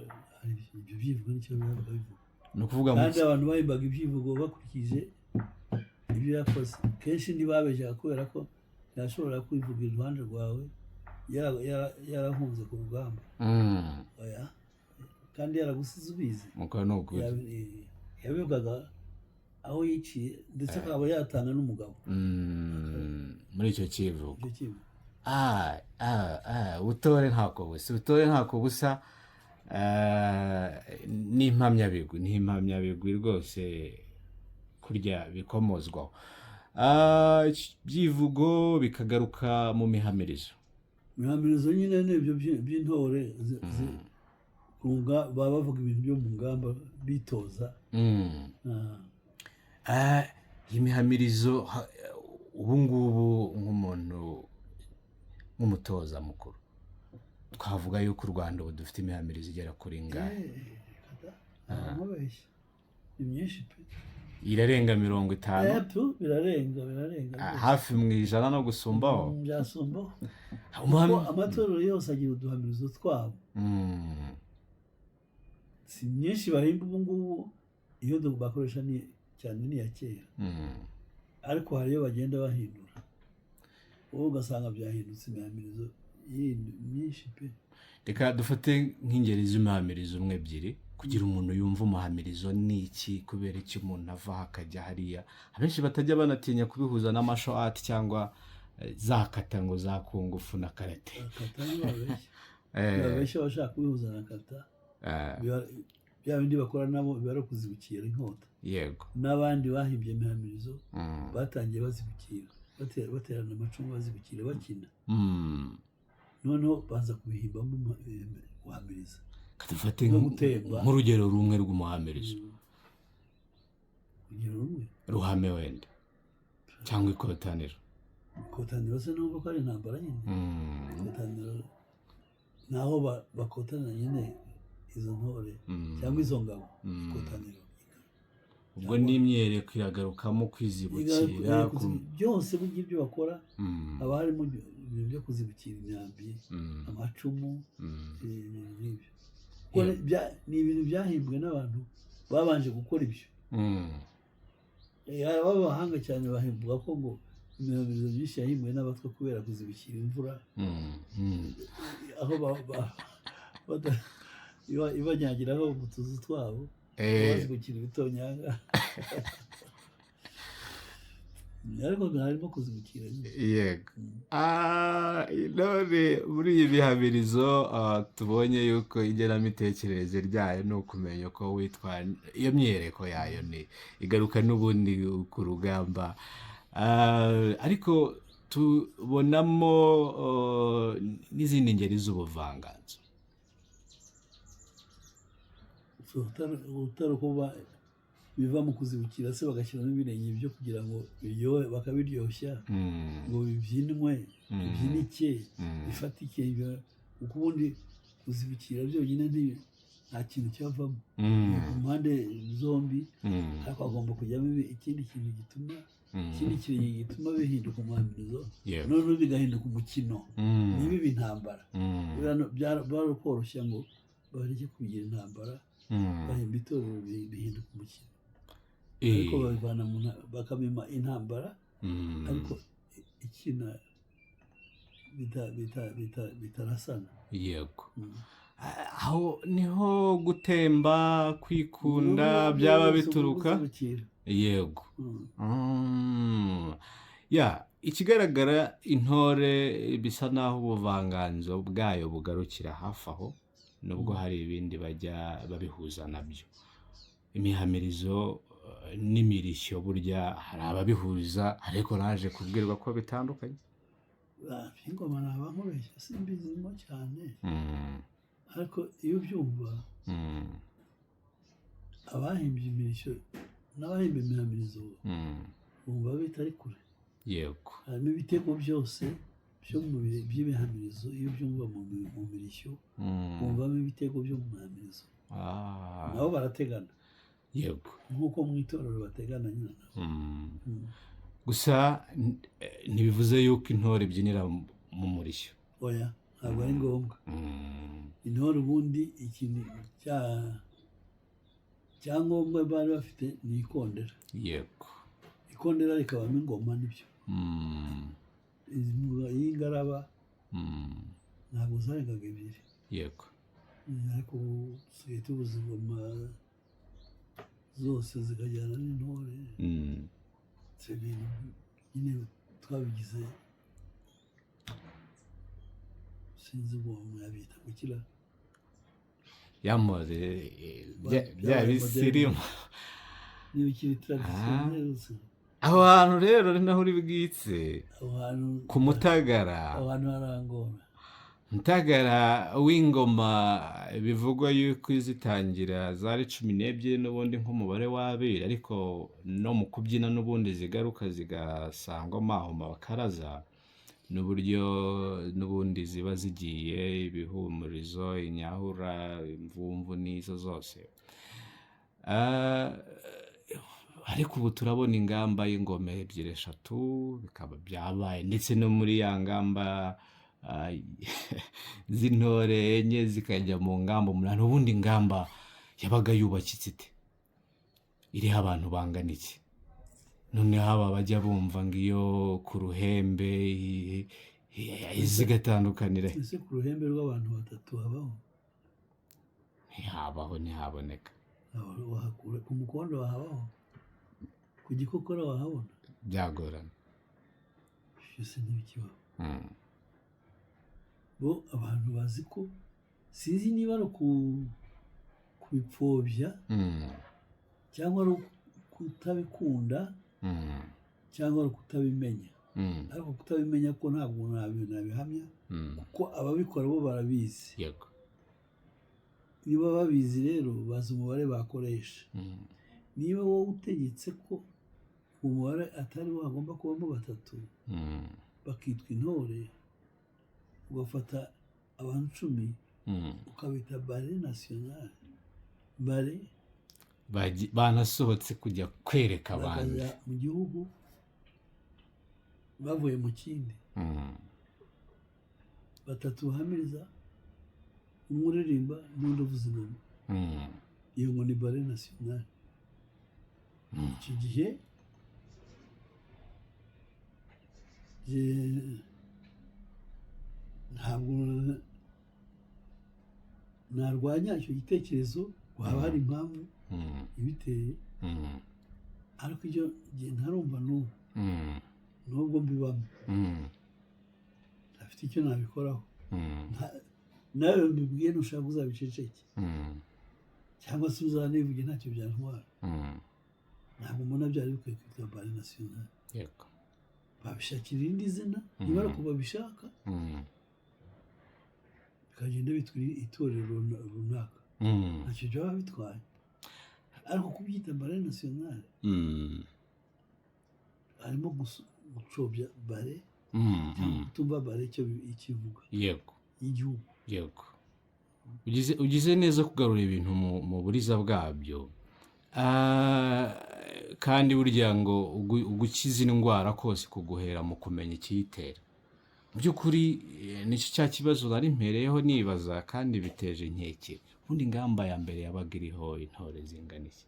ibyo byivugo nicyo byabaga bivuga. Ni ukuvuga kandi abantu bahimbaga ibyivugo bakurikije ibyo yakoze. Kenshi ntibabeshyaga kubera ko yashobora kwivuga iruhande rwawe yarahunze ku rugamba, kandi yaragusize ubizi. Yabivugaga aho yiciye, ndetse akaba yatanga n'umugabo muri icyo kivugo. Ubutore ntako busa. Ni impamyabigwi rwose kurya bikomozwaho. Byivugo bikagaruka mu mihamirizo. Imihamirizo nyine ni ibyo by'intore baba bavuga ibintu byo mu ngamba bitoza. Iyi mihamirizo ubu ngubu nk'umutoza mukuru twavuga yuko u Rwanda ubu dufite imihamirizo igera kuri ngahe? Ni myinshi pe. Irarenga 50? Birarenga hafi mu ijana no gusumbaho. Byasumbaho. Amatorero yose agira uduhamirizo twabo. Si myinshi bahimba ubu ngubu, iyo bakoresha cyane ni iya kera. Ariko hari iyo bagenda bahindura, wowe ugasanga byahindutse imihamirizo myinshi pe. Reka dufate nk'ingeri z'imihamirizo umwe ebyiri kugira umuntu yumva umuhamirizo ni iki, kubera iki umuntu ava akajya hariya. Abenshi batajya banatinya kubihuza n'amasho art cyangwa za kata ngo za kungufu na karate. Kata ni babeshya bashaka kubihuza na kata. Bya bindi bakora nabo bibara kuzibukira inkota. Yego. N'abandi bahimbye imihamirizo batangiye bazibukira, baterana amacumu bazibukira bakina. Noneho baza kubihimbamo guhamiriza. Dufate nk'urugero rumwe rw'umuhamirizo. Urugero rumwe? Ruhame wenda cyangwa ikotaniro. Ikotaniro se nubwo ko ari intambara nyine. Ikotaniro naho bakotana nyine izo ntore cyangwa izo ngabo. Ikotaniro ubwo n'imyereko iragarukamo kwizibukira byose burya ibyo bakora haba harimo ibintu byo kuzibukira imyambi amacumu n'ibyo ni ibintu byahimbwe n'abantu babanje gukora ibyo hari abahanga cyane bahimbwa ko ngo imihamirizo myinshi yahimbwe n'abatwa kubera kuzibukira imvura aho ibanyagiraho mu tuzu twabo bazibukira ibitonyanga ariko harimo kuzibukira yego none muri iyi mihamirizo tubonye yuko igenamitekerereze ryayo ni ukumenya uko witwara iyo myereko yayo ni igaruka n'ubundi ku rugamba ariko tubonamo n'izindi ngeri z'ubuvanganzo utari kuba biva mu kuzibukira se bagashyiramo ibirenge byo kugira ngo biryohe bakabiryoshya ngo bibyinwe bibyinike bifatike kuko ubundi kuzibukira byonyine nta kintu cyavamo ku mpande zombi ariko hagomba kujyamo ikindi kintu gituma ikindi kintu gituma bihinduka umuhamirizo noneho bigahinduka umukino ntibibe intambara bari koroshya ngo bareke kugira intambara bahimba itorero bihinduka umukino ariko babivana bakamima intambara ariko ikina bitarasana yego aho niho gutemba kwikunda byaba bituruka yego ikigaragara intore bisa naho ubuvanganzo bwayo bugarukira hafi aho nubwo hari ibindi bajya babihuza nabyo imihamirizo n'imirishyo burya hari ababihuza ariko naje kubwirwa ko bitandukanye ingoma naba nkubeshya simbizimo cyane ariko iyo ubyumva abahimbye imirishyo n'abahimbye imihamirizo bumva bitari kure yego harimo ibitego byose byo mu by'imihamirizo iyo ubyumva mu mirishyo bumvamo ibitego byo mu mihamirizo nabo barategana yego nk'uko mu itorero bategana nyine gusa ntibivuze yuko intore ibyinira mu murishyo oya ntabwo ari ngombwa intore ubundi ikintu cyangombwa bari bafite ni ikondera yego ikondera rikabamo ingoma n'ibyo y'ingaraba ntabwo zarengaga ebyiri yego ariko dusigaye tubuze ingoma zose zikajyana n'intore ibintu nyine twabigize sinzi ngo mwabita gukira yamore bya bisirimu n'ibikiri tradisiyo aho hantu rero ni naho uri bwitse ku Mutagara aho hantu harangora Mutagara w'ingoma bivugwa yuko izitangira zari 12 n'ubundi nk'umubare w'abiri ariko no mu kubyina n'ubundi zigaruka zigasangwa aho bakaraza n'uburyo n'ubundi ziba zigiye ibihumurizo inyahura imvumvu n'izo zose ariko ubu turabona ingamba y'ingoma 2-3 bikaba byabaye ndetse no muri ya ngamba z'intore enye zikajya mu ngamba 8 ubundi ingamba yabaga yubakitse ite iriho abantu bangana iki none haba bajya bumva ngo iyo ku ruhembe zigatandukanira ese ku ruhembe rw'abantu 3 habaho ntihaboneka ku mukondo wahabaho ku gikokora wahabona byagorana byose ntibikibaho bo abantu bazi ko sinzi niba ari kubipfobya cyangwa ari kutabikunda cyangwa ari kutabimenya ariko kutabimenya ko ntabwo nabihamya kuko ababikora bo barabizi yego niba babizi rero bazi umubare bakoresha niba wowe utegetse ko umubare atari wo hagomba kubamo 3 bakitwa intore ugafata abantu 10 ukabita bare nationale bare banasohotse kujya kwereka abandi. bakajya mu gihugu bavuye mu kindi, batatu bahamiriza, umwe uririmba n'undi uvuza ingoma. Iyo ngo ni bare nasiyonari. Icyo gihe ntabwo narwanya icyo gitekerezo, haba hari impamvu ibiteye, ariko ibyo ntarumva n'ubu, nubwo mbibamo ntafite icyo nabikoraho. nawe mbibwiye ntushaka uzabiceceke, cyangwa se uzanivuge ntacyo byantwara. ntabwo mbona byari bikwiye kwitwa bare nasiyonari. babishakira irindi zina, niba ari uko babishaka bikagenda bitwa itorero runaka, ntacyo byaba bitwaye. ariko kubyita bare nasiyonari harimo gucobya bare, cyangwa kutumva bare icyo ikivuga y'igihugu. ugize neza kugarura ibintu mu buriza bwabyo. kandi burya ngo ugukiza indwara kose kuguhera mu kumenya ikiyitera. mu by'ukuri nicyo cya kibazo nari mpereyeho nibaza, kandi biteje inkeke. ubundi ingamba ya mbere yabaga iriho intore zingana iki?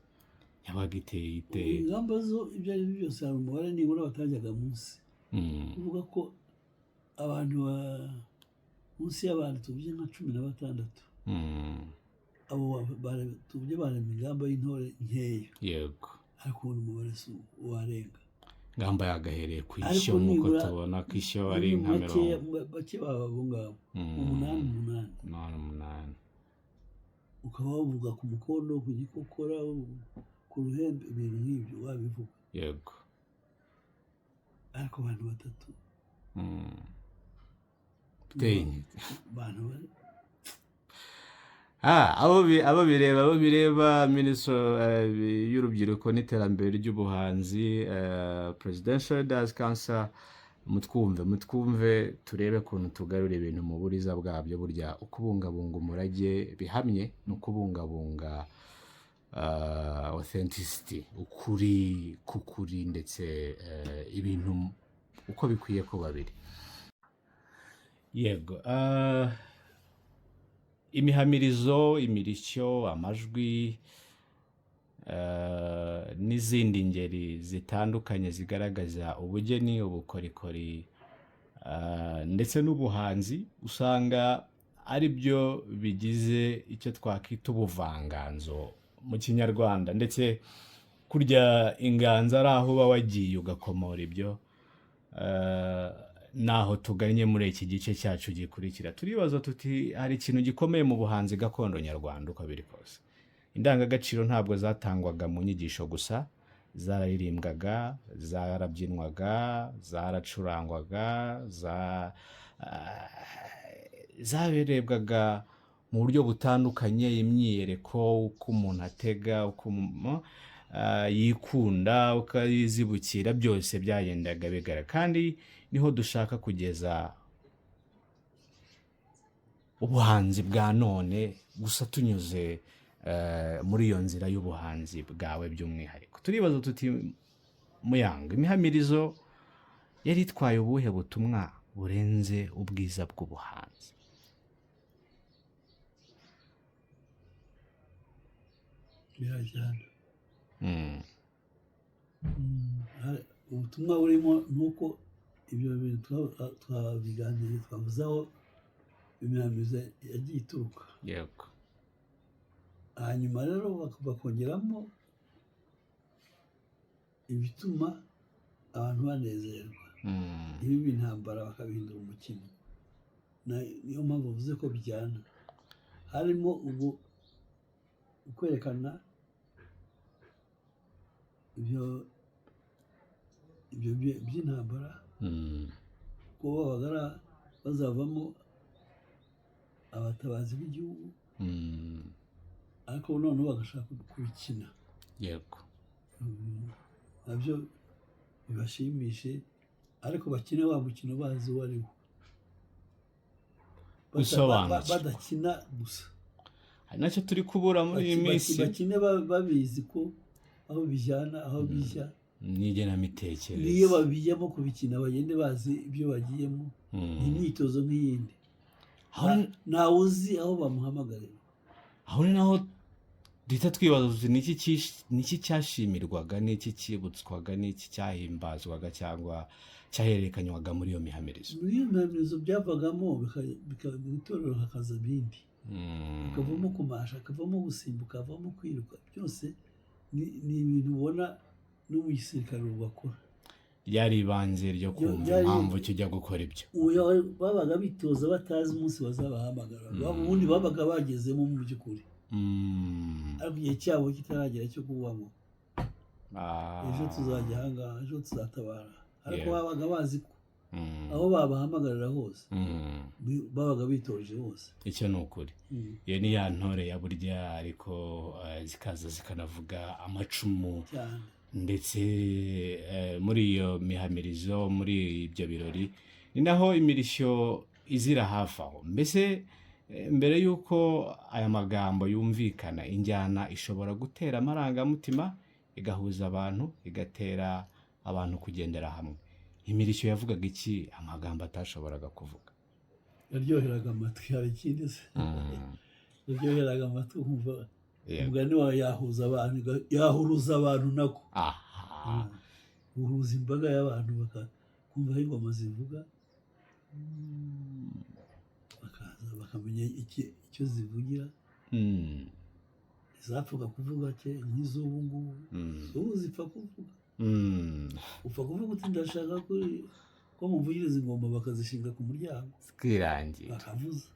yabaga iteye iteye? ingamba zo ibyo ari byo byose hari umubare nibura batajyaga munsi. uvuga ko abantu munsi y'abantu tuvuge nka 16, abo tuvuge barema ingamba y'intore nkeya. ariko ubu umubare si warenga. ingamba yagahereye ku ishyo, nk'uko tubona ko ishyo ari nka 40. bake baba abo ngabo 8. ukaba wavuga ku mukondo, ku gikokora, ku ruhembe, ibintu nk'ibyo wabivuga. ariko abantu 3 abantu bari abo bireba Minisitiri y'urubyiruko n'iterambere ry'ubuhanzi, Presidential Leaders Council, mutwumve turebe ukuntu tugarura ibintu mu buriza bwabyo. burya ukubungabunga umurage bihamye no kubungabunga authenticity, ukuri ndetse ibintu uko bikwiye kuba biri. imihamirizo, imirishyo, amajwi n'izindi ngeri zitandukanye zigaragaza ubugeni, ubukorikori ndetse n'ubuhanzi, usanga ari byo bigize icyo twakwita ubuvanganzo mu kinyarwanda. ndetse kurya inganzo ari aho uba wagiye ugakomora ibyo. naho tuganye muri iki gice cyacu gikurikira, turibaza tuti hari ikintu gikomeye mu buhanzi gakondo nyarwanda uko biri kose. indangagaciro ntabwo zatangwaga mu nyigisho gusa, zararirimbwaga, zarabyinwaga, zaracurangwaga, zaberebwaga mu buryo butandukanye. imyiyereko, uko umuntu atega, uko yikunda, ukayizibukira, byose byagendaga bigara. kandi niho dushaka kugeza ubuhanzi bwa none, gusa tunyuze muri iyo nzira y'ubuhanzi bwawe by'umwihariko. turibaza tuti Muyanga, imihamirizo yari itwaye ubuhe butumwa burenze ubwiza bw'ubuhanzi? birajyana. ubutumwa burimo nuko ibyo bintu twabiganiriye, twavuze aho imihamirizo yagiye ituruka. hanyuma rero bakongeramo ibituma abantu banezerwa, ibibi intambara bakabihindura umukino. niyo mpamvu bavuze ko bijyana. harimo ubu kwerekana ibyo by'intambara, ko babaga bazavamo abatabazi b'igihugu, ariko noneho bagashaka kubikina. nabyo bibashimishe, ariko bakine wa mukino bazi uwo ari wo, badakina gusa. hari nacyo turi kubura muri iyi minsi, bakine babizi ko aho bijyana aho bijya n'igenamitekerereze, niyo babijyamo kubikina bagende bazi ibyo bagiyemo. Ni imyitozo nk'iyindi, ntawe uzi aho bamuhamagarira. aho ni naho duhita twibaza tuti niki cyashimirwaga, niki cyibutswaga, niki cyahimbazwaga cyangwa cyahererekanywaga muri iyo mihamirizo. Muri iyo mihamirizo byavagamo itorero hakaza ibindi, hakavamo kumasha, hakavamo gusimbuka, hakavamo kwiruka. Byose ni ibintu ubona no mu gisirikare bakora. Ryari ibanze ryo kumva impamvu kijya gukora ibyo. Babaga bitoza batazi umunsi bazabahamagara, ubundi babaga bagezemo mu by'ukuri, ariko igihe cyabo kitaragera cyo kuvuga ngo ejo tuzajya aha ngaha, ejo tuzatabara, ariko babaga bazi ko aho babahamagarira hose babaga bitoje hose. Icyo ni ukuri. Iyo ni ya ntore ya burya, ariko zikaza zikanavuga amacumu cyane. Ndetse muri iyo mihamirizo, muri ibyo birori, ni naho imirishyo izira hafi aho. Mbese mbere y'uko aya magambo yumvikana, injyana ishobora gutera amarangamutima, igahuza abantu, igatera abantu kugendera hamwe. Imirishyo yavugaga iki amagambo atashoboraga kuvuga? Yaryoheraga amatwi. Hari ikindi se? Yaryoheraga amatwi, kumva umugani wawe yahuza abantu, yahuruza abantu nako. Uhuza imbaga y'abantu bakumva aho ingoma zivuga, bakaza bakamenya icyo zivugira. Izapfaga kuvuga nk'iz'ubu ngubu, ubu zipfa kuvuga. Upfa kuvuga uti ndashaka ko muvugiriza ingoma, bakazishinga ku muryango zikirangira bakavuza.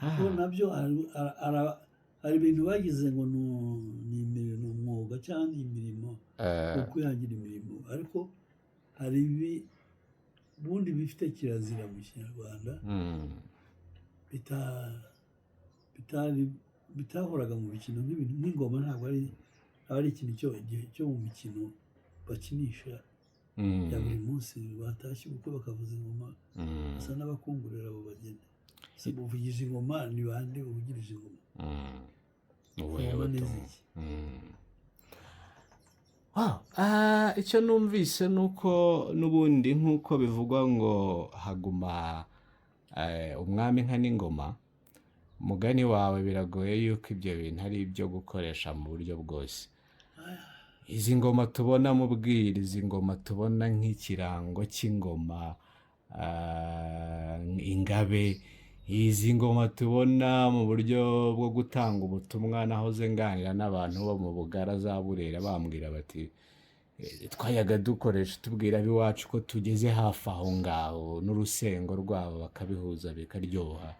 Kuko nabyo hari ibintu bagize ngo ni umwuga cyangwa imirimo yo kwihangira imirimo, ariko hari ubundi bifite kirazira mu Kinyarwanda bitahoraga mu mikino nk'ibintu nk'ingoma. Ntabwo ari ikintu cyo mu mikino bakinisha ya buri munsi. Batashye ubukwe bakavuza ingoma, basa n'abakungurira abo bageni. Buvugije ingoma, ni bande buvugirije ingoma? Icyo numvise ni uko n'ubundi nk'uko bivugwa ngo haguma umwami nka n'ingoma. Umugani wawe biragoye yuko ibyo bintu ari ibyo gukoresha mu buryo bwose. Izi ngoma tubona mu bwiri, izi ngoma tubona nk'ikirango cy'ingoma, ingabe, izi ngoma tubona mu buryo bwo gutanga ubutumwa. Nahoze nganira n'abantu bo mu Bugara za Burera, bambwira bati twayaga dukoresha tubwira ab'iwacu ko tugeze hafi aho ngaho, n'urusengo rwabo bakabihuza bikaryoha.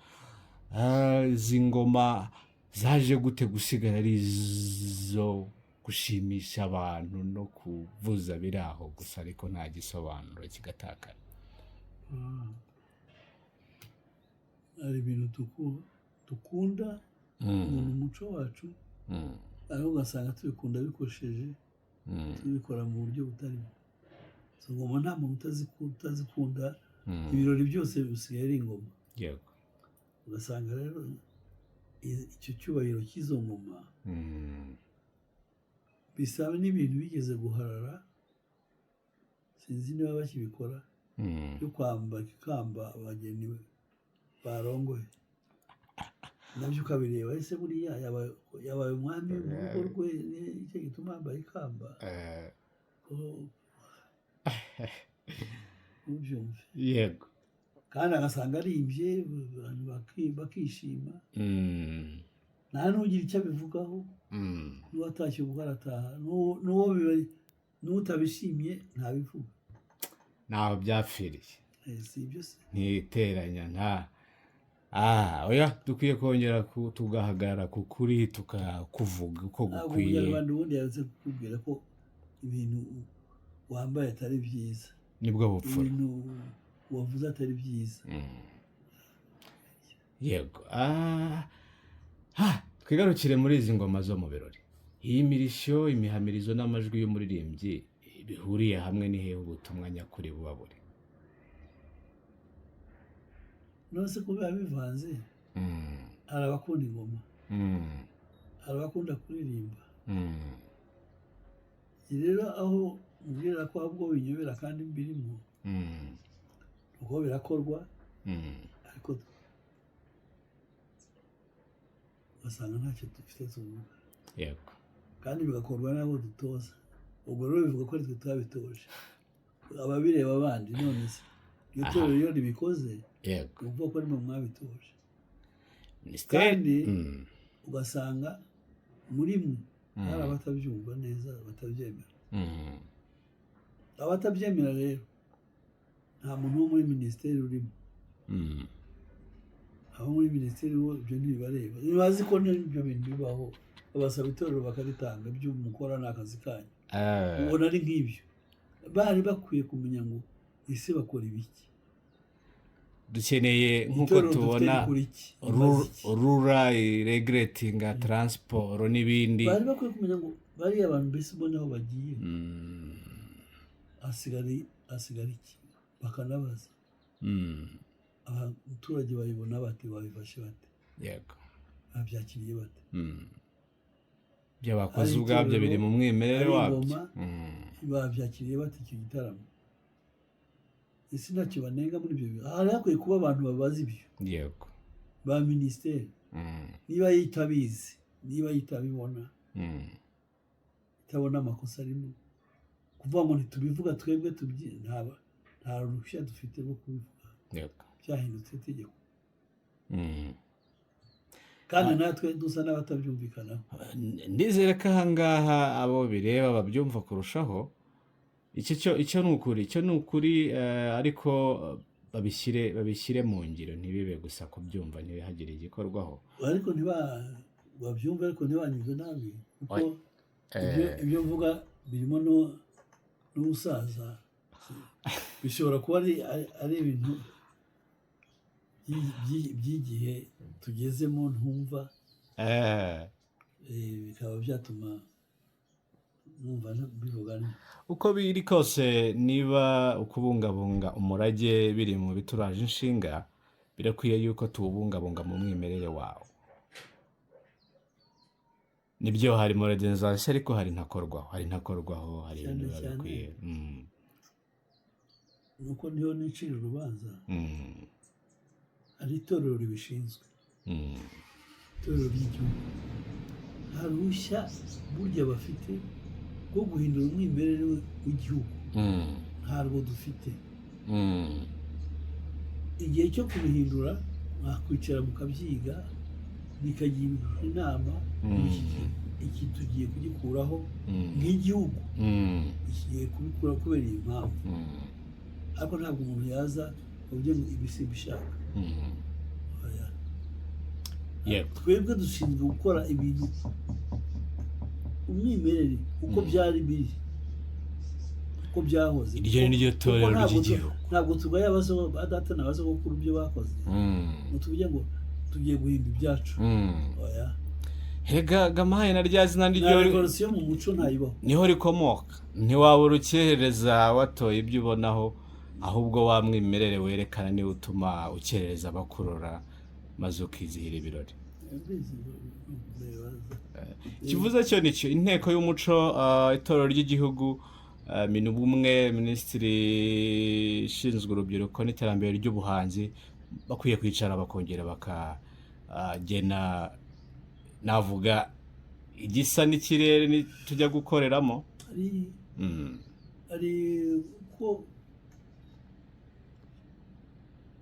Izi ngoma zaje gute gusigara ari izo gushimisha abantu no kuvuza biri aho gusa, ariko nta gisobanuro kigatakara? Hari ibintu dukunda mu muco wacu, ariko ugasanga tubikunda bikosheje, tubikora mu buryo butari bwo. Izo ngoma nta muntu utazikunda. Ibirori byose bisigaye ari ingoma. Ugasanga rero icyo cyubahiro cy'izo ngoma bisaba n'ibintu bigeze guharara, sinzi niba bakibikora, byo kwambara ikamba abageni barongoye. Nabyo ukabireba, ese buriya yabaye umwami mu rugo rwe, nicyo gituma yambaye ikamba. Ubyumve. Yego. Kandi agasanga arimbye, abantu bakishima, nta n'ugira icyo abivugaho. N'uwatashye ubwo arataha, n'utabishimye ntabivuga. Ntaho byapfiriye. Si ibyo se? Ntiteranya oya, dukwiye kongera tugahagarara ku kuri, tukakuvuga uko gukwiye. Umunyarwanda ubundi yaze kukubwira ko ibintu wambaye atari byiza, nibwo bupfura. ibintu wavuze atari byiza. Yego. Twigarukire muri izi ngoma zo mu birori. Iyi mirishyo, imihamirizo n'amajwi y'umuririmbyi bihuriye hamwe, ni hehe ubutumwa nyakuri buba buri? Nose ko biba bivanze, hari abakunda ingoma, hari abakunda kuririmba. Rero aho mbwira ko ahubwo binyobera kandi mbirimo, ubwo birakorwa, ariko ugasanga ntacyo dufite tuvuga. Yego. Kandi bigakorwa n'abo dutoza. Ubwo rero bivuga ko twe twabitoje. Ababireba abandi none se iyo torero iyo ribikoze, uvuga ko ari mu mwabitoje. Kandi ugasanga muri mwe hari abatabyumva neza, batabyemera. Abatabyemera rero nta muntu wo muri minisiteri urimo. Abo muri minisiteri bo ibyo ntibibareba. Bazi ko n'ibyo bintu bibaho, babasaba itorero bakaritanga, ibyo mukora ni akazi kanyu. Ubona ari nk'ibyo. Bari bakwiye kumenya ngo ese bakora ibiki. Dukeneye nk'uko tubona rura regretinga transport n'ibindi. Bari bakwiye kumenya ngo bari abantu mbese ubona aho bagiye. Asigara iki bakanabaza. Abaturage bayibona bate, babifashe bate? Yego. Babyakiriye bate? By'abakozi ubwabyo biri mu mwimerere wabyo. Babyakiriye bate icyo gitaramo? Ese ntacyo banenga muri ibyo. Hari hakwiye kuba abantu babaza ibyo. Yego. Ba minisiteri. Niba yitabizi, niba yitabibona, itabona amakosa arimo, kuvuga ngo ntitubivuga twebwe nta ruhushya dufite rwo kubivuga. Yego. Byahindutse itegeko. Kandi natwe dusa n'abatabyumvikanaho. Ndizere ko ahangaha abo bireba babyumva kurushaho. Icyo ni ukuri, ariko babishyire mu ngiro, ntibibe gusa kubyumva ntibihagire igikorwaho. Ariko babyumva ariko ntibanyuzwe nabi, kuko ibyo mvuga birimo n'ubusaza. Bishobora kuba ari ibintu by'igihe tugezemo ntumva, bikaba byatuma numva bivuga. Uko biri kose, niba ukubungabunga umurage biri mu bituraje inshinga, birakwiye yuko tuwubungabunga mu mwimerere wawo. Nibyo hari modernisation, ariko hari ntakorwaho, hari ibintu bikwiye. Nuko niho nicira urubanza. Hari itorero ribishinzwe, itorero ry'igihugu. Nta ruhushya burya bafite rwo guhindura umwimerere w'igihugu. Ntabwo dufite. Igihe cyo kubihindura mwakwicara mukabyiga, bikagira inama, iki tugiye kugikuraho nk'igihugu, ikigiye kubikura kubera iyi mpamvu. Ariko ntabwo umuntu yaza uburyo ngo ibi simbishaka. Twebwe dushinzwe gukora ibintu umwimerere uko byari biri, uko byahoze. Iryo ni ryo torero ry'igihugu. Ntabwo tugaye abadata n'abasogokuru ibyo bakoze, ngo tuvuge ngo tugiye guhimba ibyacu. Hega gamaye na rya zina niryo revolution mu muco ntayibaho. Niho rikomoka. Ntiwabura ukerereza watoye ibyo ubonaho, ahubwo wa mwimerere werekana niwe utuma ukerereza abakurora, maze ukizihira ibirori. Kivuze cyo nicyo inteko y'umuco, itorero ry'igihugu, Minubumwe, Minisitiri ishinzwe urubyiruko n'iterambere ry'ubuhanzi, bakwiye kwicara bakongera bakagena, navuga igisa n'ikirere tujya gukoreramo. Ari ko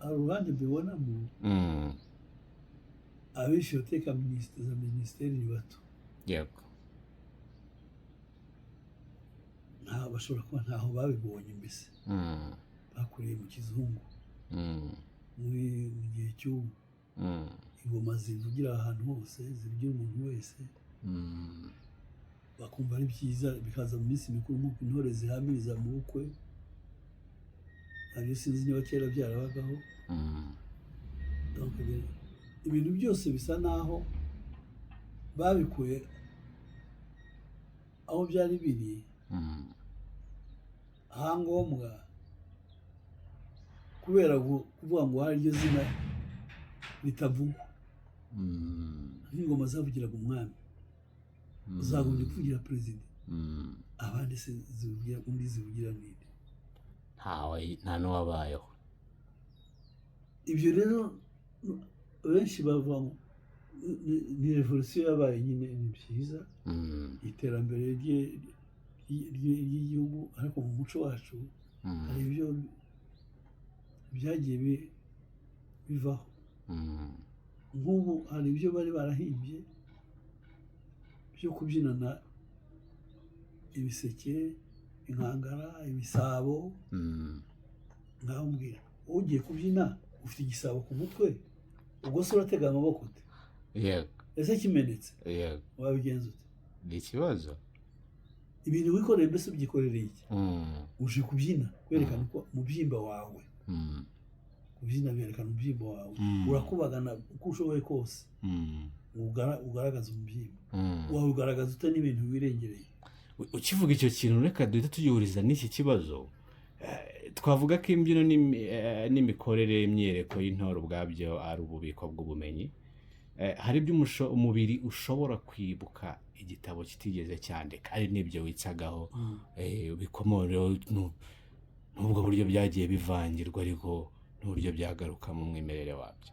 uruhande mbibonamo, abenshi bateka za minisiteri ni bato. Yego. Bashobora kuba ntaho babibonye mbese. Bakuriye mu kizungu. Mu gihe cy'ubu ingoma zivugira ahantu hose, zivugira umuntu wese. Bakumva ari byiza, bikaza mu minsi mikuru nk'uko intore zihamiriza mu bukwe. Ntabyo sinzi niba kera byarabagaho. Ibintu byose bisa naho babikuye aho byari biri, ahangombwa kubera kuvuga ngo hari iryo zina ritavugwa. nk'ingoma zavugiraga umwami uzagombye kuvugira perezida, abandi se zivugira undi zivugira ninde? nta n'uwabayeho. Ibyo rero benshi bavuga ngo ni revolisiyo yabaye, nyine ni byiza, iterambere ry'igihugu, ariko mu muco wacu hari ibyo byagiye bivaho. nk'ubu hari ibyo bari barahimbye byo kubyinana ibiseke, inkangara, ibisabo. ngaho mbwira, ugiye kubyina ufite igisabo ku mutwe, ubwo se uratega amaboko ute? yego, ese kimenetse yego, wabigenza ute? ni ikibazo. ibintu wikoreye mbese ubyikorereye iki? uje kubyina kwerekana uko mubyimba wawe, kubyina byerekana umubyimba wawe, urakubagana uko ushoboye kose, ugaragaza umubyimba wawe, ugaragaza ute n'ibintu wirengereye. Ukivuga icyo kintu reka duhita tugihuriza n'iki kibazo. Twavuga ko imbyino n'imikorere y'imyereko y'intore ubwabyo ari ububiko bw'ubumenyi. Hari ibyo umubiri ushobora kwibuka igitabo kitigeze cyandika, ari n'ibyo witsagaho bikomoreho n'ubwo buryo byagiye bivangirwa, ariko n'uburyo byagaruka mu mwimerere wabyo.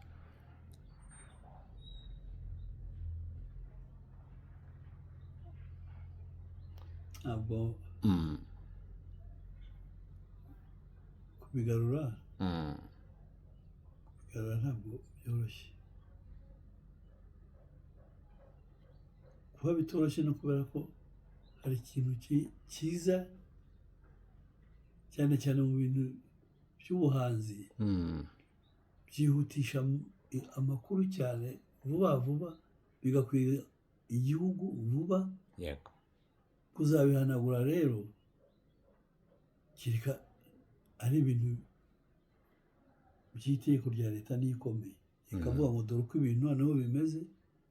ntabwo kubigarura ntabwo byoroshye. kuba bitoroshye no kubera ko hari ikintu cyiza cyane cyane mu bintu by'ubuhanzi, byihutisha amakuru cyane vuba vuba, bigakwira igihugu vuba. yego, kuzabihanagura rero kereka ari ibintu by'itegeko rya leta n'ikomeye, ikavuga ngo dore uko ibintu noneho bimeze,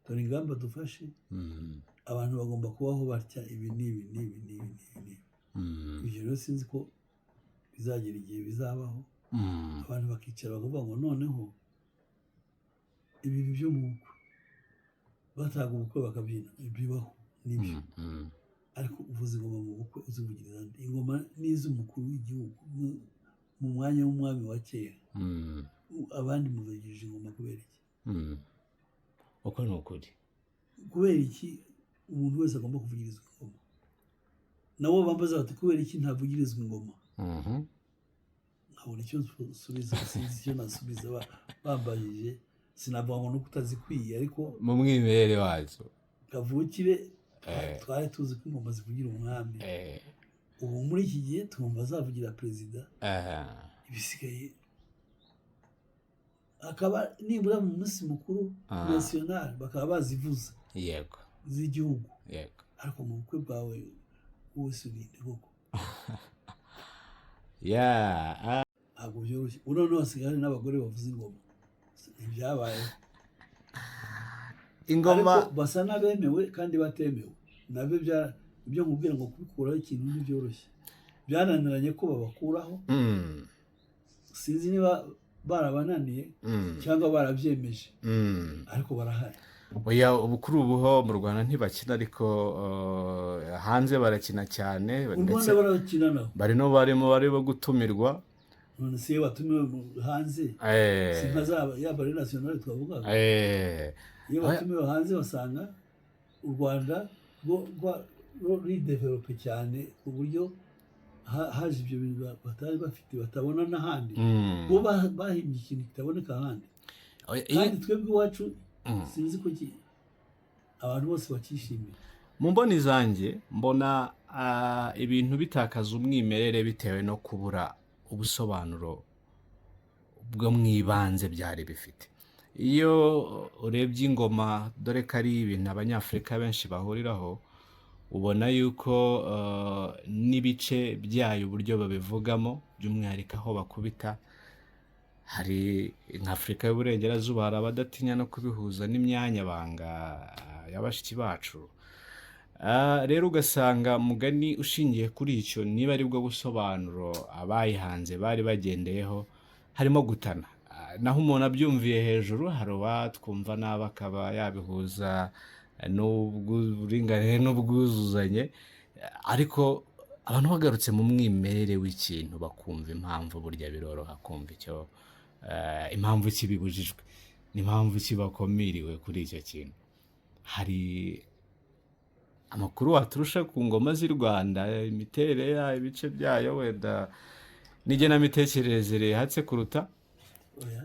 dore ingamba dufashe, abantu bagomba kubaho batya, ibi n'ibi n'ibi n'ibi n'ibi. ibyo rero sinzi ko bizagera igihe bizabaho, abantu bakicara bakavuga ngo noneho ibintu byo mu bukwe, bataga ubukwe bakabyina, bibaho n'ibyo. ariko uvuza ingoma mu bukwe uzivugiriza nde? ingoma n'iz'umukuru w'igihugu mu mwanya w'umwami wa kera, abandi muvugirije ingoma kubera iki? uko ni ukuri. kubera iki umuntu wese agomba kuvugirizwa ingoma? nabo bambaza bati kubera iki ntavugirizwa ingoma? nkabona icyo nsubiza, sinzi icyo nasubiza. bambajije sinavuga ngo nuko utazikwiye, ariko mu mwimerere wazo kavukire twari tuzi ko ingoma zivugira umwami. ubu muri iki gihe twumva zavugira perezida. ibisigaye akaba nibura mu munsi mukuru nasiyonari bakaba bazivuza, yego, z'igihugu. yego, ariko mu bukwe bwawe wose urinde koko. ntabwo byoroshye. noneho hasigaye hari n'abagore bavuza ingoma, ntibyabayeho. ingoma ariko basa n'abemewe kandi batemewe, nabyo ibyo nkubwira ngo kubikuraho ikintu ntibyoroshye. byananiranye ko babakuraho, sinzi niba barabananiye cyangwa barabyemeje, ariko barahari. oya, ubu kuri ubuho mu Rwanda ntibakina, ariko hanze barakina cyane. u Rwanda barakina nabo, barimo gutumirwa. none se iyo batumiwe hanze si nka yaba ari nasiyonari twavugaga. iyo batumiwe hanze basanga u Rwanda ridevelope cyane ku buryo haje ibyo bintu batari bafite, batabona n'ahandi. bo bahimbye ikintu kitaboneka ahandi, kandi twebwe iwacu sinzi ko abantu bose bakishimira. mu mboni zanjye mbona ibintu bitakaza umwimerere bitewe no kubura ubusobanuro bwo mu ibanze byari bifite. iyo urebye ingoma, dore ko ari ibintu abanyafurika benshi bahuriraho, ubona yuko n'ibice byayo uburyo babivugamo, by'umwihariko aho bakubita, hari nka Afurika y'Uburengerazuba hari abadatinya no kubihuza n'imyanya banga ya bashiki bacu. rero ugasanga mugani ushingiye kuri icyo, niba ari bwo busobanuro abayihanze bari bagendeyeho, harimo gutana. naho umuntu abyumviye hejuru hari uwatwumva nabi akaba yabihuza n'uburinganire n'ubwuzuzanye, ariko abantu bagarutse mu mwimerere w'ikintu bakumva impamvu, burya biroroha kumva icyo impamvu kibibujijwe n'impamvu kibakomiriwe kuri icyo kintu. Hari amakuru waturusha ku ngoma z'i Rwanda, imiterere yayo, ibice byayo, wenda n'igenamitekerereze rihatse kuruta? oya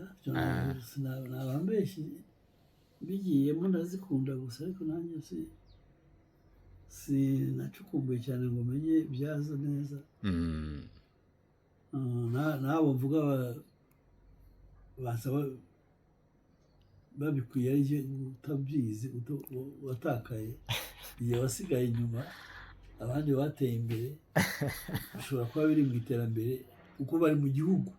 nabambeshyi bigiyemo ndazikunda gusa, ariko nanjye sinacukumbuye cyane ngo menye ibyazo neza. Nabo mvuga basaba babikwiye ariko utabyizi watakaye, igihe wasigaye inyuma abandi bateye imbere, bishobora kuba biri mu iterambere kuko bari mu gihugu,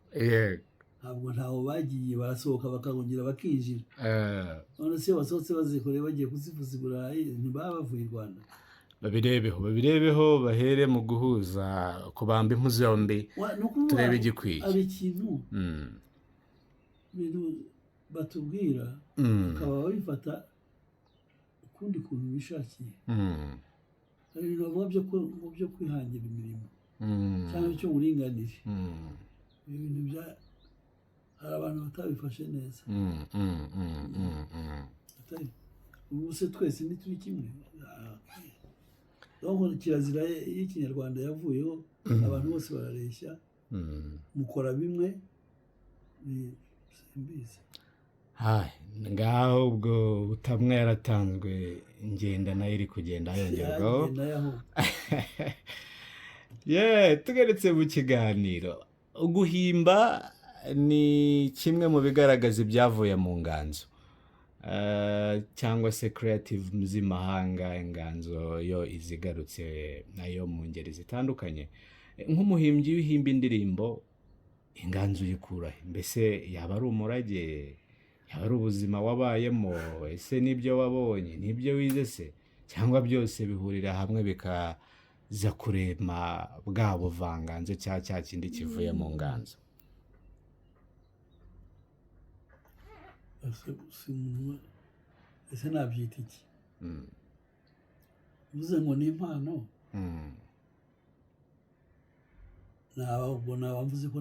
ntabwo ntaho bagiye, barasohoka bakongera bakinjira. None se basohotse bazikoreye bagiye kuzivuza i Burayi, ntibaba bavuye i Rwanda? babirebeho bahere mu guhuza, kubamba impu zombi, turebe igikwiye. hari ikintu batubwira bakaba babifata ukundi kuntu bishakiye. hari ibintu bavuga byo kwihangira imirimo cyangwa cyo uburinganire. ibintu hari abantu batabifashe neza. ubu se twese ntituri kimwe. kirazira y'ikinyarwanda yavuyeho, abantu bose barareshya, mukora bimwe, simbizi. ngaho ubwo butamwa yaratanzwe, ngenda nayo iri kugenda yongerwaho. tugarutse mu kiganiro, guhimba ni kimwe mu bigaragaza ibyavuye mu nganzo, cyangwa se creative z'imahanga. Inganzo yo izigarutse nayo mu ngeri zitandukanye. nk'umuhimbyi w'ihimba indirimbo, inganzo uyikura he? Mbese yaba ari umurage, yaba ari ubuzima wabayemo, ese nibyo wabonye, nibyo wize se, cyangwa byose bihurira hamwe bikaza kurema bwa buvanganzo cya kindi kivuye mu nganzo? ese nabyita iki? uvuze ngo ni impano, ntabwo mvuze ko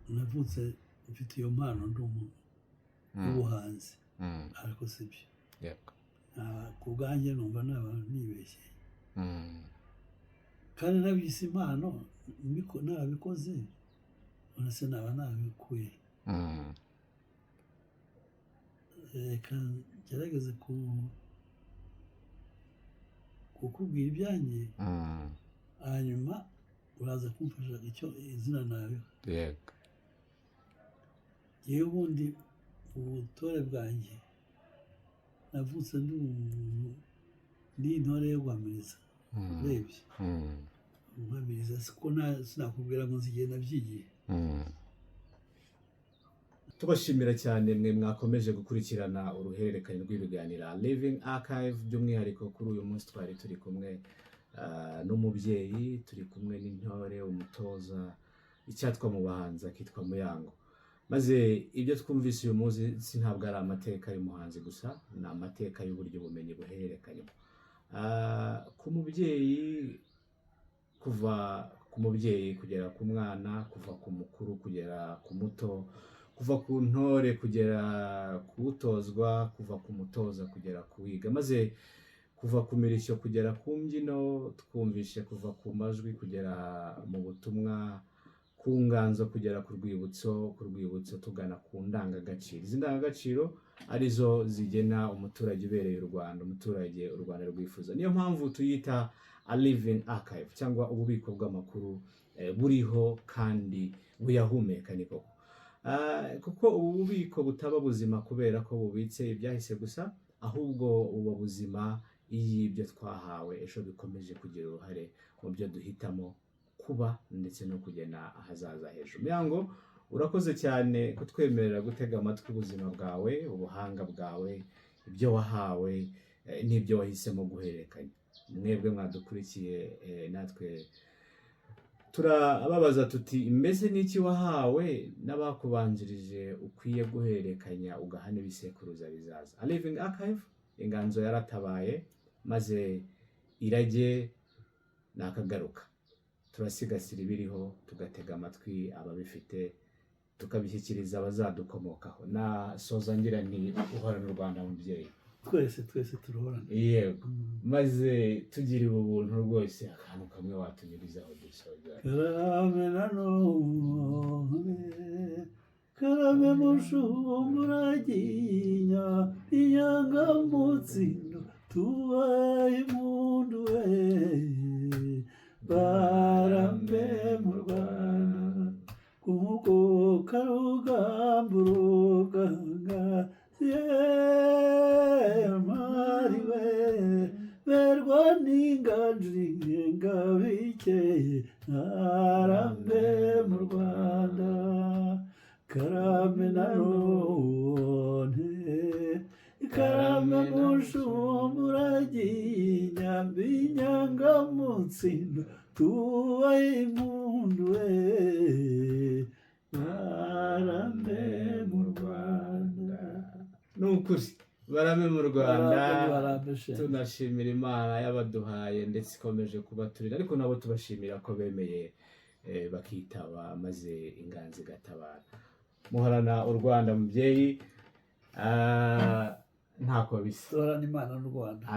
navutse mfite iyo mpano ndi umuntu w'ubuhanzi, ariko si byo. ku bwanjye numva naba nibeshye, kandi nabyise impano narabikoze, none se naba nabikuye. reka ngerageze kukubwira ibyanjye, hanyuma uraza kumfasha icyo izina nawe. yewe ubundi ubutore bwanjye navutse ndi intore yo guhamiriza. urebye guhamiriza siko sinakubwira ngo nzigenda byigiye. tubashimira cyane mwe mwakomeje gukurikirana uruhererekane rw'ibiganiro Living Archive, by'umwihariko kuri uyu munsi twari turi kumwe n'umubyeyi, turi kumwe n'intore, umutoza, icyatwa mu bahanzi akitwa Muyango. maze ibyo twumvise uyu munsi ntabwo ari amateka y'umuhanzi gusa, ni amateka y'uburyo ubumenyi buhererekanye ku mubyeyi, kuva ku mubyeyi kugera ku mwana, kuva ku mukuru kugera ku muto, kuva ku ntore kugera ku utozwa, kuva ku mutoza kugera ku wiga, maze kuva ku mirishyo kugera ku mbyino, twumvishe kuva ku majwi kugera mu butumwa, ku nganzo kugera ku rwibutso tugana ku ndangagaciro. izi ndangagaciro arizo zigena umuturage ubereye u Rwanda, umuturage u Rwanda rwifuza. niyo mpamvu tuyita a living archive, cyangwa ububiko bw'amakuru buriho kandi buyahumeka. ni koko kuko ubu bubiko butaba buzima kubera ko bubitse ibyahise gusa, ahubwo ubu buzima iyo ibyo twahawe ejo bikomeje kugira uruhare mu byo duhitamo kuba ndetse no kugena ahazaza hejuru. Muyango, urakoze cyane kutwemerera gutega amatwi ubuzima bwawe, ubuhanga bwawe, ibyo wahawe n'ibyo wahisemo guhererekanya. mwebwe mwadukurikiye, natwe turababaza tuti mbese n'iki wahawe n'abakubanjirije ukwiye guhererekanya ugaha n'ibisekuruza bizaza. A living archive, inganzo yaratabaye maze irage nakagaruka. Turasigasira ibiriho tugatega amatwi ababifite tukabishyikiriza abazadukomokaho. Nasoza ngira nti uhorana u Rwanda mubyeyi. twese turuhorana. Yego, maze tugiriwe ubuntu rwose akantu kamwe watunyurizaho dusoza. Karame nanone, karame mushumburaginya, inyangamutsindo, tubaye impundu we, barambe mu Rwanda, kumugoka rugamba uruganga, mari we, berwa n'inganji ngabikeye, arambe mu Rwanda, karame nanone, karame mushumburaginya, inyangamutsindo, tubaye impundu we, barambe mu Rwanda. Nukuri barame mu Rwanda. Barambe she. Tunashimira Imana yabaduhaye ndetse ikomeje kubaturira, ariko nabo tubashimira ko bemeye bakitaba maze inganzi gatabara. Muhorana u Rwanda mubyeyi, ntako bisa. Duhorana Imana n'u Rwanda.